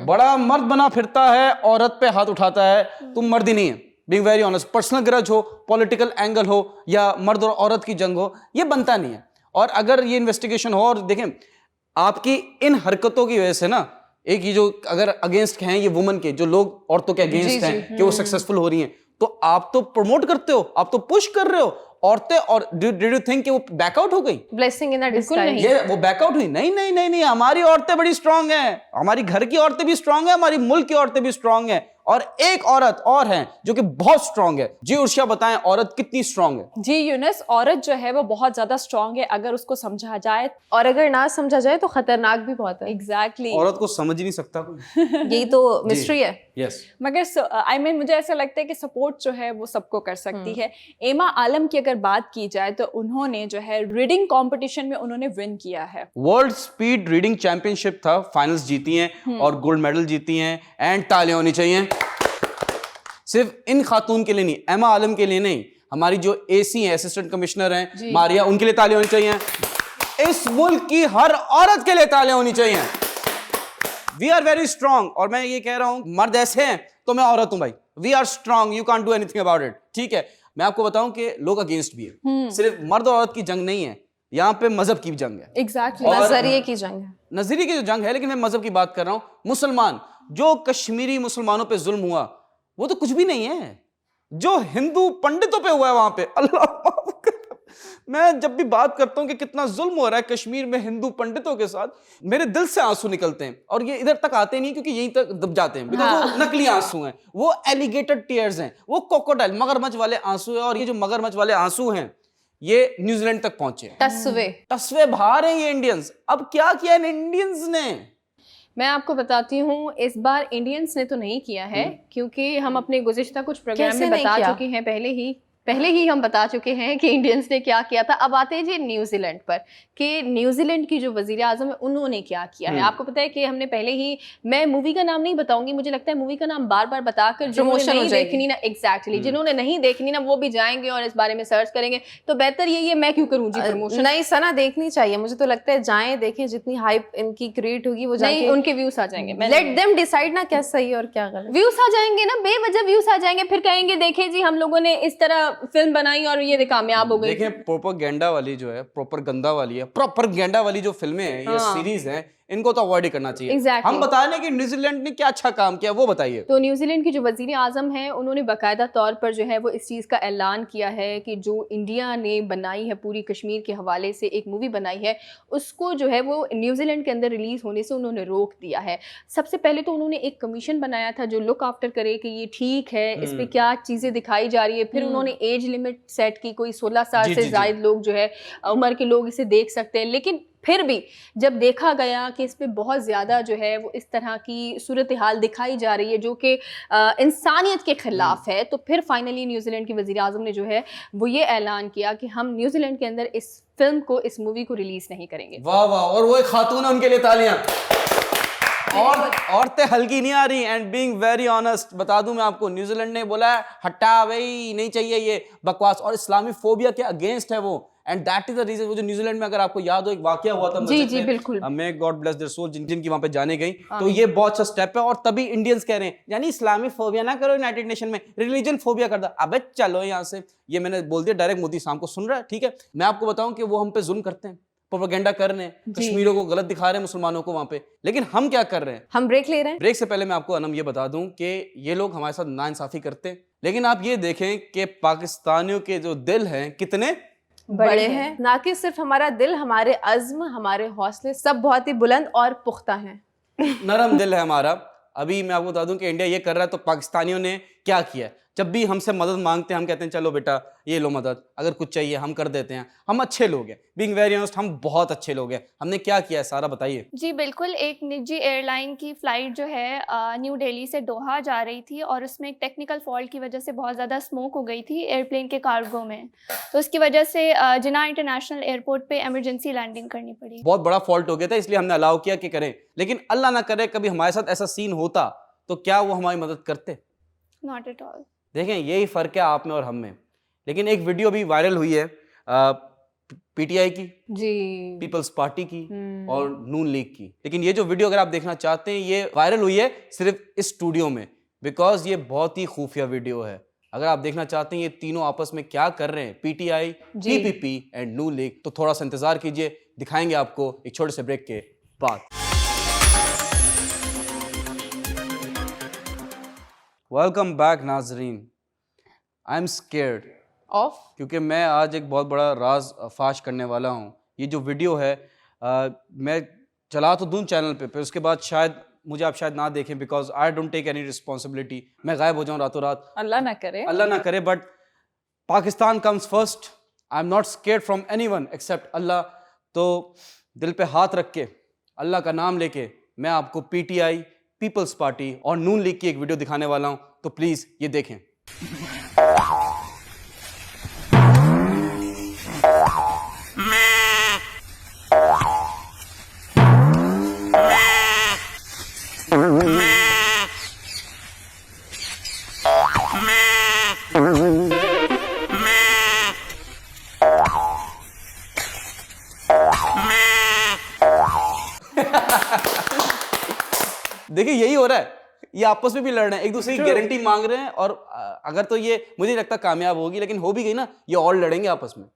बड़ा मर्द बना फिरता है, औरत पे हाथ उठाता है, तुम मर्द ही नहीं है। Being very honest, personal grudge हो, पॉलिटिकल एंगल हो, या मर्द और औरत की जंग हो, ये बनता नहीं है। और अगर ये इन्वेस्टिगेशन हो, और देखें आपकी इन हरकतों की वजह से ना, एक ये जो अगर अगेंस्ट हैं ये वुमन के, जो लोग औरतों के अगेंस्ट हैं कि वो सक्सेसफुल हो रही हैं, तो आप तो प्रमोट करते हो, आप तो पुश कर रहे हो औरतें। और डिड यू थिंक कि वो बैकआउट हो गई? ब्लेसिंग इन अ बिल्कुल डिस्गाइज। नहीं। ये वो बैकआउट हुई? नहीं नहीं नहीं नहीं, हमारी औरतें बड़ी स्ट्रांग हैं, हमारी घर की औरतें भी स्ट्रांग हैं, हमारी मुल्क की औरतें भी स्ट्रांग हैं, और एक औरत और है जो कि बहुत स्ट्रांग है। जी उर्शिया बताएं, औरत कितनी स्ट्रांग है? जी यूनुस, औरत जो है वो बहुत ज़्यादा स्ट्रांग है अगर उसको समझा जाए। और अगर ना समझा जाए तो खतरनाक भी बहुत है। एग्जैक्टली औरत को समझ ही नहीं सकता कोई। यही तो मिस्ट्री है। यस, मगर आई मीन मुझे ऐसा लगता है कि सपोर्ट जो है वो सबको कर सकती है। एमा आलम की अगर बात की जाए तो उन्होंने जो है रीडिंग कंपटीशन में उन्होंने विन किया है। वर्ल्ड स्पीड रीडिंग चैंपियनशिप था, फाइनल्स जीती हैं और गोल्ड मेडल जीती हैं, एंड तालियां होनी चाहिए सिर्फ इन खातून के लिए नहीं, एमा आलम के लिए नहीं, हमारी जो एसी हैं, असिस्टेंट कमिश्नर हैं मारिया, उनके लिए तालियां होनी चाहिए। इस मुल्क की हर औरत के लिए तालियां होनी चाहिए। We are very strong. और मैं ये कह रहा हूं, मर्द ऐसे हैं तो मैं औरत हूं भाई। We are strong, you can't do anything about it. ठीक है, मैं आपको बताऊं कि लोग अगेंस्ट भी है, सिर्फ मर्द और औरत की जंग नहीं है, यहाँ पे मजहब की जंग है, एग्जैक्टली नजरिए की जंग है। नजरिए की जो जंग है। लेकिन मैं मजहब की बात कर रहा हूं। मुसलमान, जो कश्मीरी मुसलमानों पे जुल्म हुआ वो तो कुछ भी नहीं है, जो हिंदू पंडितों पे हुआ है वहां पे, अल्लाह माफ करे। मैं जब भी बात करता हूं कि कितना जुल्म हो रहा है कश्मीर में हिंदू पंडितों के साथ, मेरे दिल से आंसू निकलते हैं, और ये इधर तक आते नहीं क्योंकि यहीं तक दब जाते हैं, बिकॉज़ वो नकली आंसू हैं, वो एलिगेटर टीयर्स हैं, वो क्रोकोडाइल मगरमच्छ वाले आंसू हैं। और ये जो मगरमच्छ वाले आंसू हैं ये न्यूजीलैंड तक पहुंचे, तस्वे बाहर हैं ये इंडियंस। अब क्या किया इन इंडियंस ने? मैं आपको बताती हूँ, इस बार इंडियंस ने तो नहीं किया है, क्योंकि हम अपने गुज़िश्ता कुछ प्रोग्राम कैसे में नहीं बता किया? चुके हैं, पहले ही हम बता चुके हैं कि इंडियंस ने क्या किया था। अब आते हैं जी न्यूजीलैंड पर, कि न्यूजीलैंड की जो वज़ीर आज़म है उन्होंने क्या किया है। आपको पता है कि हमने पहले ही, मैं मूवी का नाम नहीं बताऊंगी, मुझे लगता है मूवी का नाम बार बार बताकर जिन्होंने Promotion हो नहीं जाएगी। देखनी ना, एग्जैक्टली जिन्होंने नहीं देखनी ना वो भी जाएंगे और इस बारे में सर्च करेंगे, तो बेहतर यही है, मैं क्यों करूँ जी प्रमोशन। नहीं सना, देखनी चाहिए, मुझे तो लगता है जाएं देखें, जितनी हाइप इनकी क्रिएट होगी वो नहीं, जाके उनके व्यूज आ जाएंगे, लेट देम डिसाइड ना क्या सही और क्या गलत। व्यूज आ जाएंगे ना, बेवजह व्यूज आ जाएंगे, फिर कहेंगे देखें जी हम लोगों ने इस तरह फिल्म बनाई और ये कामयाब हो गई। देखें, प्रोपेगेंडा वाली जो है, प्रोपेगेंडा वाली है, प्रोपेगेंडा वाली जो फिल्में हैं या सीरीज हैं, इनको तो अवॉइड ही करना चाहिए। Exactly. हम बता रहे हैं कि न्यूजीलैंड ने क्या अच्छा काम किया, वो बताइए। तो न्यूजीलैंड की जो वज़ीर आज़म हैं उन्होंने बाकायदा तौर पर जो है वो इस चीज़ का ऐलान किया है कि जो इंडिया ने बनाई है पूरी कश्मीर के हवाले से एक मूवी बनाई है, उसको जो है वो न्यूजीलैंड के अंदर रिलीज़ होने से उन्होंने रोक दिया है। सबसे पहले तो उन्होंने एक कमीशन बनाया था जो लुक आफ्टर करे कि ये ठीक है, इस पर क्या चीज़ें दिखाई जा रही है। फिर उन्होंने एज लिमिट सेट की, कोई 16 साल जी, से जी, ज़ायद लोग जो है उम्र के लोग इसे देख सकते हैं। लेकिन फिर भी जब देखा गया कि इस पे बहुत ज़्यादा जो है वो इस तरह की सूरत हाल दिखाई जा रही है जो कि इंसानियत के ख़िलाफ़ है, तो फिर फाइनली न्यूजीलैंड के वज़ीर आज़म ने जो है वो ये ऐलान किया कि हम न्यूजीलैंड के अंदर इस फिल्म को, इस मूवी को रिलीज़ नहीं करेंगे। वाह वाह, और वो एक खातून है, उनके लिए तालियां। और औरतें हल्की नहीं आ रही। एंड बीइंग वेरी ऑनेस्ट बता दूं मैं आपको, न्यूजीलैंड ने बोला है हटा भाई, नहीं चाहिए ये बकवास, और इस्लामी फोबिया के अगेंस्ट है वो। And that is the reason. वो जो न्यूजीलैंड में, अगर आपको याद हो, एक वाकया हुआ था जी जी बिल्कुल, may God bless their soul, जिनकी वहां पे जाने गई, तो ये बहुत अच्छा स्टेप है। और तभी इंडियंस कह रहे हैं यानी इस्लामी फोबिया ना करो यूनाइटेड नेशन में, रिलीजन फोबिया कर दो। अबे चलो यहाँ से, ये मैंने बोल दिया डायरेक्ट, मोदी साहब को सुन रहा है, ठीक है। मैं आपको बताऊं कि वो हम पे जुल्म करते हैं, प्रोपेगेंडा कर रहे हैं, कश्मीरियों को गलत दिखा रहे हैं, मुसलमानों को वहां पे। लेकिन हम क्या कर रहे हैं? हम ब्रेक ले रहे हैं। ब्रेक से पहले मैं आपको अनम ये बता दूं कि ये लोग हमारे साथ नाइंसाफी करते हैं, लेकिन आप ये देखें कि पाकिस्तानियों के जो दिल हैं कितने बड़े हैं। ना कि सिर्फ हमारा दिल, हमारे अज़्म, हमारे हौसले सब बहुत ही बुलंद और पुख्ता हैं। नरम दिल है हमारा। अभी मैं आपको बता दूं कि इंडिया ये कर रहा है तो पाकिस्तानियों ने क्या किया है। जब भी हमसे मदद मांगते हैं हम कहते हैं चलो बेटा ये लो मदद, अगर कुछ चाहिए हम कर देते हैं। हम अच्छे लोग हैं, बीइंग वेरी ऑनेस्ट हम बहुत अच्छे लोग हैं। हमने क्या किया है सारा बताइए। जी बिल्कुल, एक निजी एयरलाइन की फ़्लाइट जो है न्यू दिल्ली से दोहा जा रही थी और उसमें एक टेक्निकल फॉल्ट की वजह से बहुत ज़्यादा स्मोक हो गई थी एयरप्लेन के कार्गो में, तो उसकी वजह से जिन्ना इंटरनेशनल एयरपोर्ट पे एमरजेंसी लैंडिंग करनी पड़ी। बहुत बड़ा फॉल्ट हो गया था इसलिए हमने अलाउ किया कि करें, लेकिन अल्लाह ना करे कभी हमारे साथ ऐसा सीन होता तो क्या वो हमारी मदद करते? Not at all. देखें यही फ़र्क है आप में और हम में। लेकिन एक वीडियो भी वायरल हुई है पीटीआई की, जी, पीपल्स पार्टी की और नून लीग की। लेकिन ये जो वीडियो अगर आप देखना चाहते हैं ये वायरल हुई है सिर्फ इस स्टूडियो में, बिकॉज ये बहुत ही खुफिया वीडियो है। अगर आप देखना चाहते हैं ये तीनों आपस में क्या कर रहे हैं, PTI, PPP and Noon league, तो थोड़ा सा इंतजार कीजिए, दिखाएंगे आपको एक छोटे से ब्रेक के बाद। वेलकम बैक नाजरीन। आई एम स्केर्ड ऑफ, क्योंकि मैं आज एक बहुत बड़ा राज फाश करने वाला हूँ। ये जो वीडियो है मैं चला तो दूँ चैनल पे, उसके बाद शायद मुझे आप शायद ना देखें, because I don't take any responsibility. मैं गायब हो जाऊँ रातों रात, अल्लाह ना करे। अल्लाह ना करे, but Pakistan comes first. I am not scared from anyone except Allah. तो दिल पे हाथ रख के अल्लाह का नाम लेके मैं आपको पीटीआई, पीपल्स पार्टी और नून लीग की एक वीडियो दिखाने वाला हूं, तो प्लीज ये देखें। देखिए यही हो रहा है, ये आपस में भी लड़ रहे हैं, एक दूसरे की गारंटी मांग रहे हैं। और अगर तो ये मुझे नहीं लगता कामयाब होगी, लेकिन हो भी गई ना, ये और लड़ेंगे आपस में।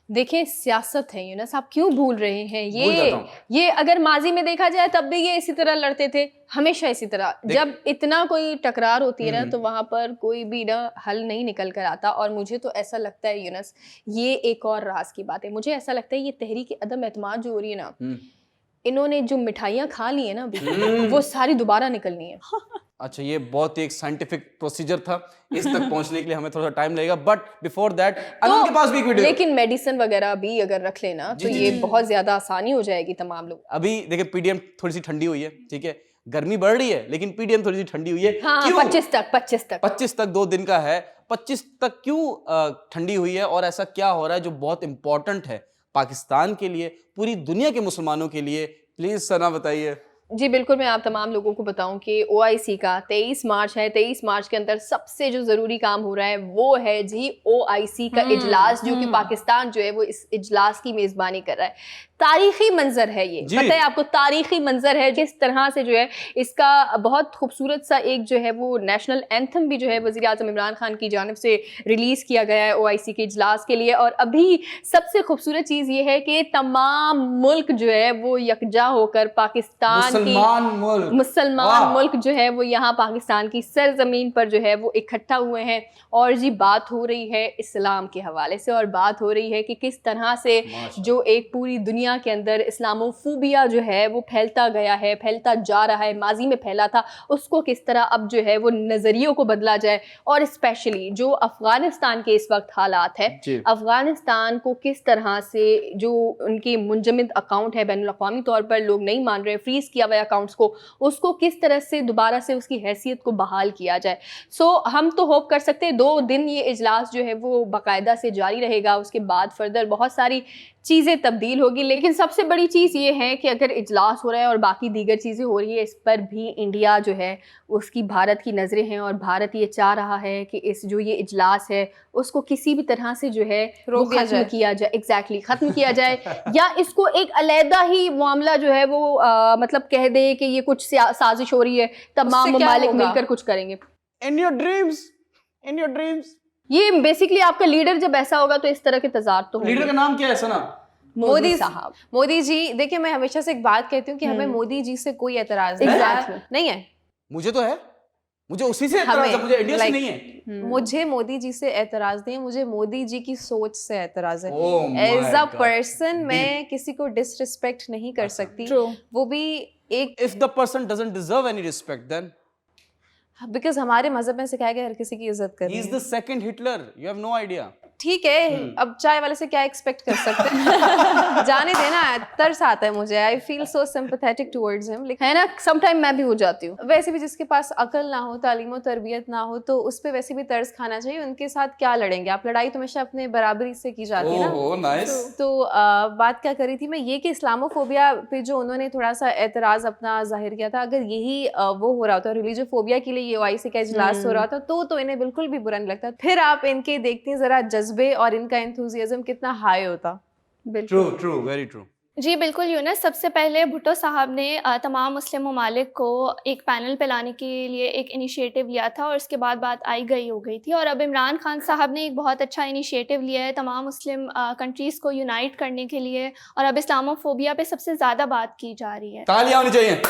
देखिए सियासत है यूनस, आप क्यों भूल रहे हैं? भूल जाता हूं। ये अगर माजी में देखा जाए तब भी ये इसी तरह लड़ते थे, हमेशा इसी तरह। जब इतना कोई टकरार होती है ना तो वहां पर कोई भी ना हल नहीं निकल कर आता। और मुझे तो ऐसा लगता है यूनस, ये एक और राज की बात है। मुझे ऐसा लगता है ये तहरीक अदम एतमाद जो हो रही है ना, इन्होंने जो मिठाइयाँ खा ली है ना अभी, वो सारी दोबारा निकलनी है। अच्छा, ये बहुत ही एक साइंटिफिक प्रोसीजर था, इस तक पहुंचने के लिए हमें थोड़ा टाइम लगेगा, बट बिफोर दैट अनंत के पास भी एक वीडियो। लेकिन मेडिसिन वगैरह भी अगर रख लेना तो ये बहुत ज्यादा आसानी हो जाएगी तमाम लोग। अभी देखिए पीडीएम थोड़ी सी ठंडी हुई है, ठीक है, गर्मी बढ़ रही है लेकिन पीडीएम थोड़ी सी ठंडी हुई है। हाँ, क्यों? 25 तक 2 दिन का है। 25 तक क्यों ठंडी हुई है और ऐसा क्या हो रहा है जो बहुत इंपॉर्टेंट है पाकिस्तान के लिए, पूरी दुनिया के मुसलमानों के लिए? प्लीज सना बताइए। जी बिल्कुल, मैं आप तमाम लोगों को बताऊं कि OIC का 23 मार्च है। 23 मार्च के अंदर सबसे जो ज़रूरी काम हो रहा है वो है जी OIC का इजलास, जो कि पाकिस्तान जो है वो इस इजलास की मेज़बानी कर रहा है। तारीखी मंजर है ये, पता है आपको, तारीखी मंजर है। जिस तरह से जो है इसका बहुत खूबसूरत सा एक जो है वो नेशनल एंथम भी जो है वज़ीर आज़म इमरान खान की जानिब से रिलीज़ किया गया है OIC के इजलास के लिए। और अभी सबसे खूबसूरत चीज़ ये है कि तमाम मुल्क जो है वो यकजा होकर पाकिस्तान मुसलमान मुल्क जो है वो यहाँ पाकिस्तान की सरजमीन पर जो है वो इकट्ठा हुए हैं। और जी बात हो रही है इस्लाम के हवाले से, और बात हो रही है कि किस तरह से जो एक पूरी दुनिया के अंदर इस्लामोफोबिया जो है वो फैलता गया है, फैलता जा रहा है, माजी में फैला था, उसको किस तरह अब जो है वो नज़रियों को बदला जाए। और स्पेशली जो अफ़गानिस्तान के इस वक्त हालात है, अफ़गानिस्तान को किस तरह से जो उनके मुंजमद अकाउंट है बैनुल अक़वामी तौर पर लोग नहीं मान रहे, फ्रीज़ किया हुआ अकाउंट्स को, उसको किस तरह से दोबारा से उसकी हैसियत को बहाल किया जाए। सो हम तो होप कर सकते हैं 2 दिन ये इजलास जो है वो बाकायदा से जारी रहेगा, उसके बाद फर्दर बहुत सारी चीज़ें तब्दील होगी। लेकिन सबसे बड़ी चीज़ ये है कि अगर इजलास हो रहा है और बाकी दीगर चीज़ें हो रही है, इस पर भी इंडिया जो है उसकी भारत की नज़रें हैं और भारत ये चाह रहा है कि इस जो ये इजलास है उसको किसी भी तरह से जो है ख़त्म किया जाए। एग्जैक्टली ख़त्म किया जाए या इसको एक अलहदा ही मामला जो है वो मतलब कह दे कि ये कुछ साजिश हो रही है, तमाम ममालिक मिलकर कुछ करेंगे। इन योर ड्रीम्स ये बेसिकली आपका लीडर जब ऐसा होगा तो इस तरह के तजाद तो लीडर का नाम क्या है सना? मोदी साहब। मोदी जी, देखिए मैं हमेशा से एक बात कहती हूँ कि हमें मोदी जी से कोई एतराज नहीं है। मुझे तो है, मुझे उसी से एतराज है, मुझे इंडिया से नहीं है। मुझे मोदी जी से एतराज नहीं है, मुझे मोदी जी की सोच से एतराज है। Oh my as a God. Person मैं किसी को डिसरिस्पेक्ट नहीं कर सकती, True. वो भी एक If the person doesn't deserve any respect, then because हमारे मजहब में सिखाया गया हर किसी की इज्जत he करनी is है। the second Hitler. You have no idea. ठीक है, अब चाय वाले से क्या एक्सपेक्ट कर सकते हैं? जाने देना, तरस आता है मुझे। I feel so sympathetic towards him. लेकिन है ना, समटाइम मैं भी हो जाती हूँ। वैसे भी जिसके पास अकल ना हो, तालीम और तरबियत ना हो, तो उस पर वैसे भी तरस खाना चाहिए। उनके साथ क्या लड़ेंगे आप? लड़ाई तो हमेशा अपने बराबरी से की जाती है ना। Oh, nice. तो बात क्या करी थी मैं, ये कि इस्लामोफोबिया पे जो उन्होंने थोड़ा सा एतराज़ अपना जाहिर किया था, अगर यही वो हो रहा होता, रिलीजियोफोबिया के लिए ये ओआईसी का इजलास हो रहा था, तो इन्हें बिल्कुल भी बुरा नहीं लगता। फिर आप इनके देखते हैं ज़रा जज्बे और इनका एंथुसियाज्म कितना हाई होता। True, true, very true. जी बिल्कुल यूनस, सबसे पहले भुट्टो साहब ने तमाम मुस्लिम ममालिक को एक पैनल पे लाने के लिए एक इनिशिएटिव लिया था और उसके बाद बात आई गई हो गई थी। और अब इमरान खान साहब ने एक बहुत अच्छा इनिशिएटिव लिया है तमाम मुस्लिम कंट्रीज़ को यूनाइट करने के लिए, और अब इस्लामोफोबिया पे सबसे ज़्यादा बात की जा रही है। तालियां होनी चाहिए।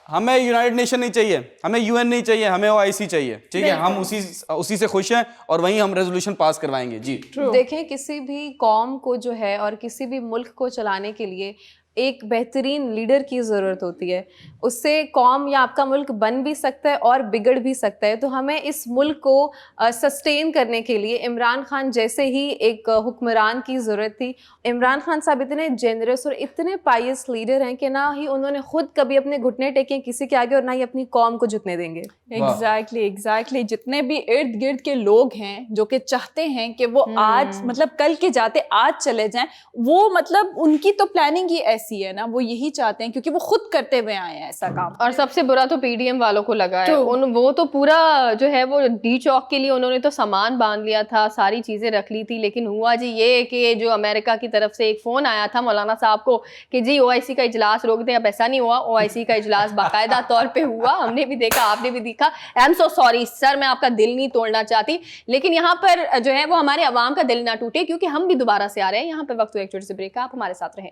हमें यूनाइटेड नेशन नहीं चाहिए, हमें यूएन नहीं चाहिए, हमें ओआईसी चाहिए, ठीक है। हम उसी से खुश हैं और वहीं हम रेजोल्यूशन पास करवाएंगे जी। देखें, किसी भी कौम को जो है और किसी भी मुल्क को चलाने के लिए एक बेहतरीन लीडर की ज़रूरत होती है। उससे कौम या आपका मुल्क बन भी सकता है और बिगड़ भी सकता है। तो हमें इस मुल्क को सस्टेन करने के लिए इमरान खान जैसे ही एक हुक्मरान की ज़रूरत थी। इमरान खान साहब इतने जेनरस और इतने पायस लीडर हैं कि ना ही उन्होंने खुद कभी अपने घुटने टेके किसी के आगे और ना ही अपनी कौम को झुकने देंगे। एग्जैक्टली जितने भी इर्द गिर्द के लोग हैं जो कि चाहते हैं कि वो आज मतलब कल के जाते आज चले जाएं, वो मतलब उनकी तो प्लानिंग ही ऐसी है ना, वो यही चाहते हैं क्योंकि वो खुद करते हुए आए हैं ऐसा काम। और सबसे बुरा तो पीडीएम वालों को लगा है। वो तो पूरा जो है वो डी चौक के लिए उन्होंने तो सामान बांध लिया था, सारी चीजें रख ली थी, लेकिन हुआ जी ये कि जो अमेरिका की तरफ से एक फोन आया था मौलाना साहब को कि जी ओआईसी का इजलास रोक दें। अब ऐसा नहीं हुआ, ओआईसी का इजलास बाकायदा तौर पे हुआ, हमने भी देखा, आपने भी देखा। आई एम सो सॉरी सर, मैं आपका दिल नहीं तोड़ना चाहती, लेकिन यहाँ पर जो है वो हमारे अवाम का दिल ना टूटे, क्योंकि हम भी दोबारा से आ रहे हैं। यहाँ पे वक्त हुआ एक छोटे से ब्रेक का, आप हमारे साथ रहें।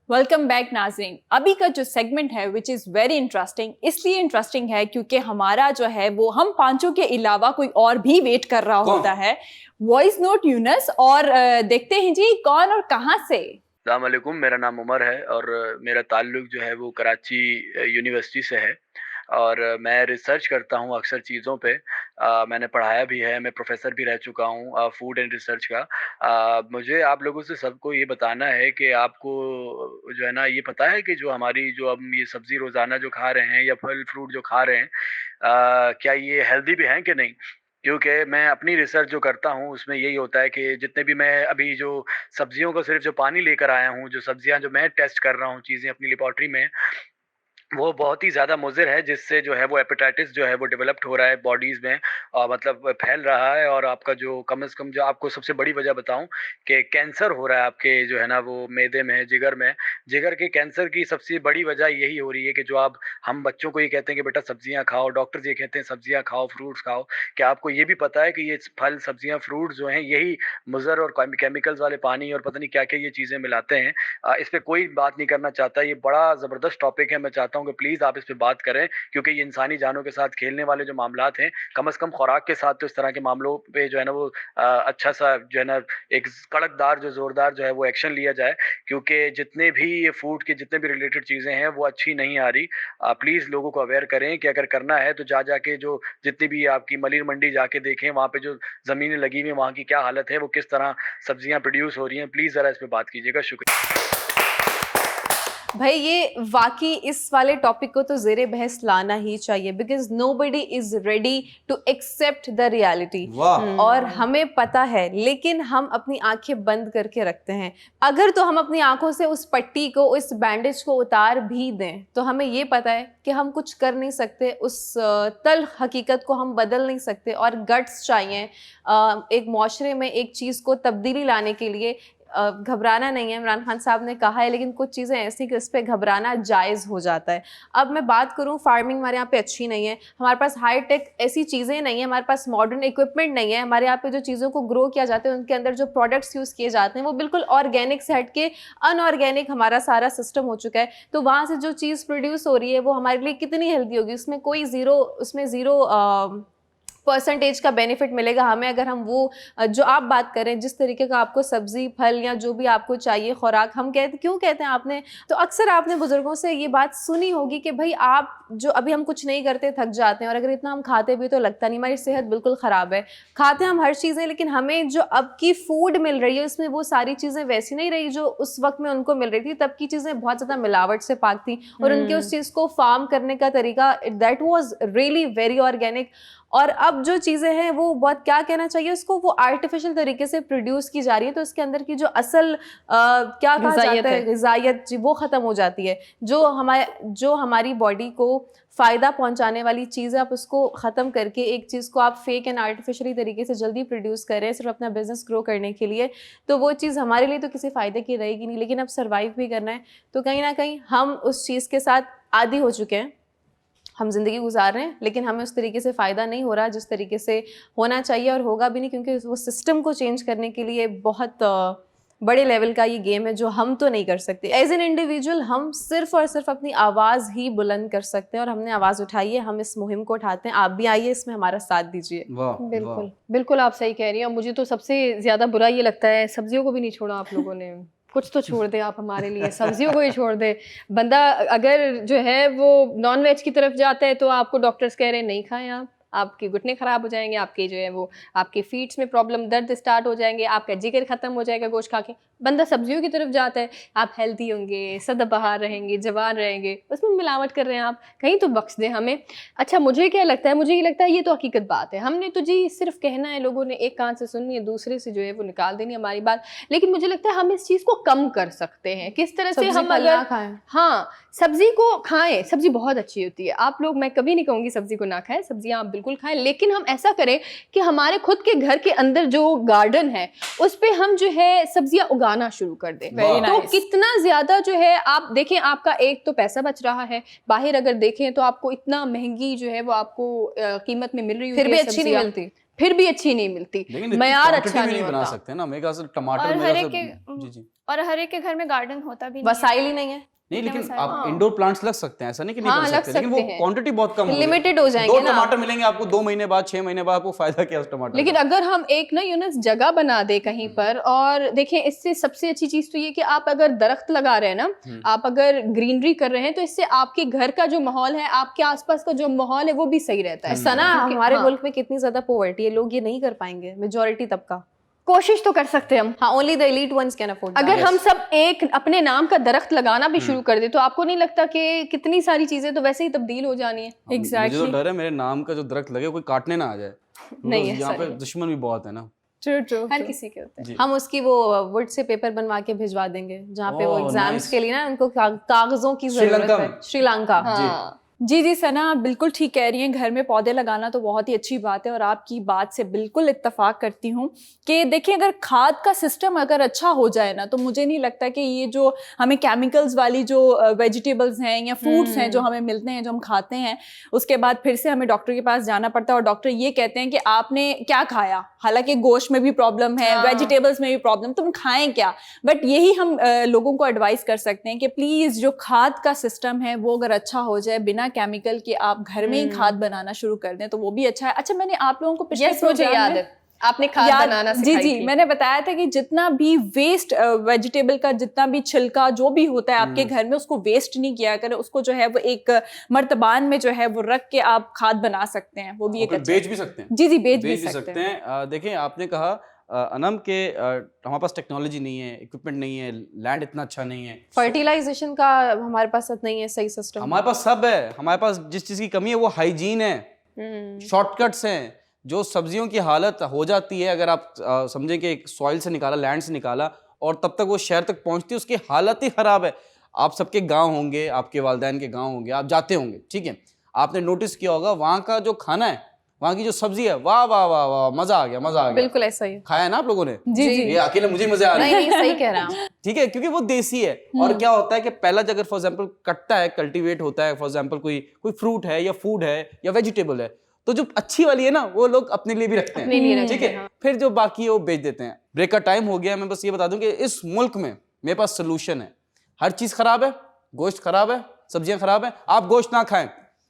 वेलकम बैक नाज़रीन। अभी का जो सेगमेंट है विच इज़ वेरी इंटरेस्टिंग, इसलिए इंटरेस्टिंग है क्योंकि हमारा जो है वो हम पांचों के अलावा कोई और भी वेट कर रहा होता है, वॉइस नोट यूनस। और देखते हैं जी कौन और कहां से। अस्सलाम वालेकुम, मेरा नाम उमर है और मेरा ताल्लुक जो है वो कराची यूनिवर्सिटी से है और मैं रिसर्च करता हूँ अक्सर चीज़ों पे। मैंने पढ़ाया भी है, मैं प्रोफेसर भी रह चुका हूँ फूड एंड रिसर्च का। मुझे आप लोगों से सबको ये बताना है कि आपको जो है ना ये पता है कि जो हमारी जो अब ये सब्ज़ी रोज़ाना जो खा रहे हैं या फल फ्रूट जो खा रहे हैं, क्या ये हेल्दी भी हैं कि नहीं? क्योंकि मैं अपनी रिसर्च जो करता हूँ उसमें यही होता है कि जितने भी मैं अभी जो सब्जियों को सिर्फ जो पानी लेकर आया हूँ, जो सब्जियां जो मैं टेस्ट कर रहा हूँ चीज़ें अपनी लेबॉर्ट्री में, वो बहुत ही ज़्यादा मुज़िर है, जिससे जो है वो हेपेटाइटिस जो है वो डेवलप्ड हो रहा है बॉडीज़ में, मतलब फैल रहा है। और आपका जो कम से कम जो आपको सबसे बड़ी वजह बताऊं कि कैंसर हो रहा है आपके जो है ना वो मैदे में, जिगर में। जिगर के कैंसर की सबसे बड़ी वजह यही हो रही है कि जो आप हम बच्चों को ये कहते हैं कि बेटा सब्जियां खाओ, डॉक्टर्स ये कहते हैं सब्जियां खाओ, फ्रूट्स खाओ। क्या आपको ये भी पता है कि ये फल सब्जियां फ्रूट्स जो हैं यही मुज़र और केमिकल्स वाले पानी और पता नहीं क्या क्या ये चीज़ें मिलाते हैं। इस पर कोई बात नहीं करना चाहता, ये बड़ा ज़बरदस्त टॉपिक है। मैं चाहता हूँ कि प्लीज़ आप इस पे बात करें, क्योंकि ये इंसानी जानों के साथ खेलने वाले जो मामलात हैं, कम से कम खुराक के साथ तो इस तरह के मामलों पे जो है ना वो अच्छा सा जो है ना एक कड़कदार जो ज़ोरदार जो है वो एक्शन लिया जाए, क्योंकि जितने भी ये फूड के जितने भी रिलेटेड चीज़ें हैं वो अच्छी नहीं आ रही। प्लीज़ लोगों को अवेयर करें कि अगर करना है तो जाके जो जितनी भी आपकी मलिर मंडी जाके देखें, वहाँ पे जो ज़मीनें लगी हुई हैं वहाँ की क्या हालत है, वो किस तरह सब्जियाँ प्रोड्यूस हो रही हैं। प्लीज़ ज़रा इस पर बात कीजिएगा। शुक्रिया भाई, ये वाकई इस वाले टॉपिक को तो ज़ेरे बहस लाना ही चाहिए, because nobody is ready to accept the reality. और हमें पता है, लेकिन हम अपनी आंखें बंद करके रखते हैं। अगर तो हम अपनी आंखों से उस पट्टी को, उस बैंडेज को उतार भी दें, तो हमें ये पता है कि हम कुछ कर नहीं सकते, उस तल हकीकत को हम बदल नहीं सकते। और गट्स चाहिए एक माशरे में एक चीज़ को तब्दीली लाने के लिए। घबराना नहीं है, इमरान खान साहब ने कहा है, लेकिन कुछ चीज़ें ऐसी कि उस पर घबराना जायज़ हो जाता है। अब मैं बात करूँ, फार्मिंग हमारे यहाँ पे अच्छी नहीं है, हमारे पास हाई टेक ऐसी चीज़ें नहीं है, हमारे पास मॉडर्न इक्विपमेंट नहीं है, हमारे यहाँ पे जो चीज़ों को ग्रो किया जाता है उनके अंदर जो प्रोडक्ट्स यूज़ किए जाते हैं वो बिल्कुल ऑर्गेनिक से हट के अनऑर्गेनिक हमारा सारा सिस्टम हो चुका है। तो वहाँ से जो चीज़ प्रोड्यूस हो रही है वो हमारे लिए कितनी हेल्दी होगी, उसमें कोई ज़ीरो परसेंटेज का बेनिफिट मिलेगा हमें अगर हम वो जो आप बात करें, जिस तरीके का आपको सब्जी फल या जो भी आपको चाहिए खुराक, हम क्यों कहते हैं आपने, तो अक्सर आपने बुजुर्गों से ये बात सुनी होगी कि भाई आप जो अभी हम कुछ नहीं करते थक जाते हैं, और अगर इतना हम खाते भी तो लगता नहीं, हमारी सेहत बिल्कुल ख़राब है। खाते हम हर चीज़ें, लेकिन हमें जो अब की फूड मिल रही है उसमें वो सारी चीज़ें वैसी नहीं रही जो उस वक्त में उनको मिल रही थी। तब की चीज़ें बहुत ज़्यादा मिलावट से पाक थी, और उनके उस चीज़ को फार्म करने का तरीका that was really very organic. और अब जो चीज़ें हैं वो बहुत, क्या कहना चाहिए उसको, वो आर्टिफिशियल तरीके से प्रोड्यूस की जा रही है, तो उसके अंदर की जो असल क्या कहा जाता है, ग़िज़ाइयत जी, वो ख़त्म हो जाती है। जो हमारी बॉडी को फ़ायदा पहुंचाने वाली चीज़ है, आप उसको ख़त्म करके एक चीज़ को आप फेक एंड आर्टिफिशियली तरीके से जल्दी प्रोड्यूस कर रहे हैं सिर्फ अपना बिजनेस ग्रो करने के लिए, तो वो चीज़ हमारे लिए तो किसी फ़ायदे की रहेगी नहीं। लेकिन अब सर्वाइव भी करना है, तो कहीं ना कहीं हम उस चीज़ के साथ आदी हो चुके हैं, हम ज़िंदगी गुजार रहे हैं, लेकिन हमें उस तरीके से फ़ायदा नहीं हो रहा जिस तरीके से होना चाहिए, और होगा भी नहीं, क्योंकि वो सिस्टम को चेंज करने के लिए बहुत बड़े लेवल का ये गेम है जो हम तो नहीं कर सकते। एज एन इंडिविजुअल हम सिर्फ और सिर्फ अपनी आवाज़ ही बुलंद कर सकते हैं, और हमने आवाज़ उठाई है, हम इस मुहिम को उठाते हैं। आप भी आइए, इसमें हमारा साथ दीजिए। बिल्कुल बिल्कुल, आप सही कह रही हैं। और मुझे तो सबसे ज़्यादा बुरा ये लगता है, सब्जियों को भी नहीं छोड़ा आप लोगों ने। कुछ तो छोड़ दे आप हमारे लिए, सब्जियों को ही छोड़ दे। बंदा अगर जो है वो नॉन वेज की तरफ जाता है तो आपको डॉक्टर्स कह रहे हैं नहीं खाएं, आपके घुटने ख़राब हो जाएंगे, आपके जो है वो आपके फीट्स में प्रॉब्लम, दर्द स्टार्ट हो जाएंगे, आपका जिगर ख़त्म हो जाएगा गोश्त खा के। बंदा सब्जियों की तरफ जाता है, आप हेल्दी होंगे, सदाबहार रहेंगे, जवान रहेंगे, उसमें मिलावट कर रहे हैं आप, कहीं तो बख्श दें हमें। अच्छा, मुझे क्या लगता है, मुझे ये लगता है ये तो हकीकत बात है, हमने तो जी सिर्फ कहना है, लोगों ने एक कान से सुननी है, दूसरे से जो है वो निकाल देनी हमारी बात। लेकिन मुझे लगता है हम इस चीज़ को कम कर सकते हैं। किस तरह से हम अगर खाएं, हाँ, सब्जी को खाएं, सब्जी बहुत अच्छी होती है। आप लोग, मैं कभी नहीं कहूँगी सब्जी को ना खाएं, सब्जियां आप बिल्कुल खाएं, लेकिन हम ऐसा करें कि हमारे खुद के घर के अंदर जो गार्डन है उस पे हम जो है सब्जियां उगाना शुरू कर दें। तो कितना ज्यादा जो है, आप देखें, आपका एक तो पैसा बच रहा है, बाहर अगर देखें तो आपको इतना महंगी जो है वो आपको कीमत में मिल रही है, फिर भी अच्छी नहीं मिलती, फिर भी अच्छी नहीं मिलती, मयार अच्छा नहीं बना होता। सकते हैं ना, मेरे ख्याल से टमाटर और हर एक के घर में गार्डन होता भी नहीं, वसाइल ही नहीं है। नहीं, लेकिन आप इंडोर प्लांट्स लग सकते हैं, ऐसा नहीं कि नहीं लग सकते, लेकिन वो क्वांटिटी बहुत कम, लिमिटेड हो जाएंगे ना। 2 टमाटर मिलेंगे आपको 2 महीने बाद, 6 महीने बाद, आपको फायदा क्या उस टमाटर। लेकिन अगर हम एक ना यूनिस जगह बना दे कहीं पर, और देखें, इससे सबसे अच्छी चीज तो ये कि आप अगर दरख्त लगा रहे हैं ना, आप अगर ग्रीनरी कर रहे हैं, तो इससे आपके घर का जो माहौल है, आपके आसपास का जो माहौल है वो भी सही रहता है। सना, हमारे मुल्क में कितनी ज्यादा पॉवर्टी है, लोग ये नहीं कर पाएंगे, मेजॉरिटी तबका। कोशिश तो कर सकते हैं हम, हाँ, only the elite ones can afford. अगर हम सब एक अपने नाम का दरख्त लगाना भी शुरू कर दे, तो आपको नहीं लगता कि कितनी सारी चीजें तो वैसे ही तब्दील हो जानी है। एग्जैक्टली, मुझे तो डर है मेरे नाम का जो दरख्त लगे कोई काटने ना आ जाए। नहीं, यहाँ पे दुश्मन भी बहुत है ना। ट्रू, हर किसी के होते हैं। हम उसकी वो वुड से पेपर बनवा के भिजवा देंगे, जहाँ पे वो एग्जाम्स के लिए ना उनको कागजों की जरूरत है। श्रीलंका। जी सना, आप बिल्कुल ठीक कह रही हैं, घर में पौधे लगाना तो बहुत ही अच्छी बात है, और आपकी बात से बिल्कुल इत्तेफाक करती हूँ कि देखिए, अगर खाद का सिस्टम अगर अच्छा हो जाए ना, तो मुझे नहीं लगता कि ये जो हमें केमिकल्स वाली जो वेजिटेबल्स हैं या फ्रूट्स हैं जो हमें मिलते हैं, जो हम खाते हैं, उसके बाद फिर से हमें डॉक्टर के पास जाना पड़ता है, और डॉक्टर ये कहते हैं कि आपने क्या खाया, हालांकि गोश्त में भी प्रॉब्लम है, वेजिटेबल्स में भी प्रॉब्लम, तुम खाएं क्या। बट यही हम लोगों को एडवाइस कर सकते हैं कि प्लीज़ जो खाद का सिस्टम है वो अगर अच्छा हो जाए, बिना केमिकल के आप घर में ही खाद बनाना शुरू कर दें, तो वो भी अच्छा है। अच्छा, मैंने आप लोगों को पिछले मुझे याद है आपने खाद बनाना सिखाई थी। मैंने बताया था कि जितना भी वेस्ट वेजिटेबल का, जितना भी छिलका जो भी होता है आपके घर में, उसको वेस्ट नहीं किया करें, उसको जो है वो एक मर्तबान में जो है वो रख के आप खाद बना सकते हैं, वो भी एक अच्छा, बेच भी सकते हैं। जी बेच भी सकते हैं। देखिए, आपने कहा अनम के हमारे पास टेक्नोलॉजी नहीं है, इक्विपमेंट नहीं है, लैंड इतना अच्छा नहीं है, फर्टिलाइजेशन का हमारे पास नहीं है सही सिस्टम। हमारे पास सब है, हमारे पास जिस चीज़ की कमी है वो हाइजीन है, शॉर्टकट्स हैं। जो सब्जियों की हालत हो जाती है, अगर आप समझें कि एक सॉइल से निकाला, लैंड से निकाला, और तब तक वो शहर तक पहुंचती है, उसकी हालत ही ख़राब है। आप सबके गाँव होंगे, आपके वालिदैन के गाँव होंगे, आप जाते होंगे, ठीक है, आपने नोटिस किया होगा वहाँ का जो खाना है वहाँ की जो सब्जी है, वाह वाह वाह वाह, मजा आ गया, मजा आ गया। बिल्कुल ऐसा ही। खाया है ना आप लोगों ने? जी जी ये अकेले मुझे मजे आ रहे हैं। नहीं नहीं, सही कह रहा हूँ। ठीक है, क्योंकि वो देसी है। और क्या होता है कि पहला अगर फॉर एग्जांपल कटता है, कल्टीवेट होता है, फॉर एग्जांपल कोई फ्रूट है या फूड है या वेजिटेबल है, तो जो अच्छी वाली है ना वो लोग अपने लिए भी रखते हैं, अपने लिए रखते ठीक हैं, है। हाँ। फिर जो बाकी है वो बेच देते हैं। ब्रेक का टाइम हो गया। मैं बस ये बता दूं कि इस मुल्क में मेरे पास सोल्यूशन है। हर चीज खराब है, गोश्त खराब है, सब्जियां खराब है, आप गोश्त ना खाएं,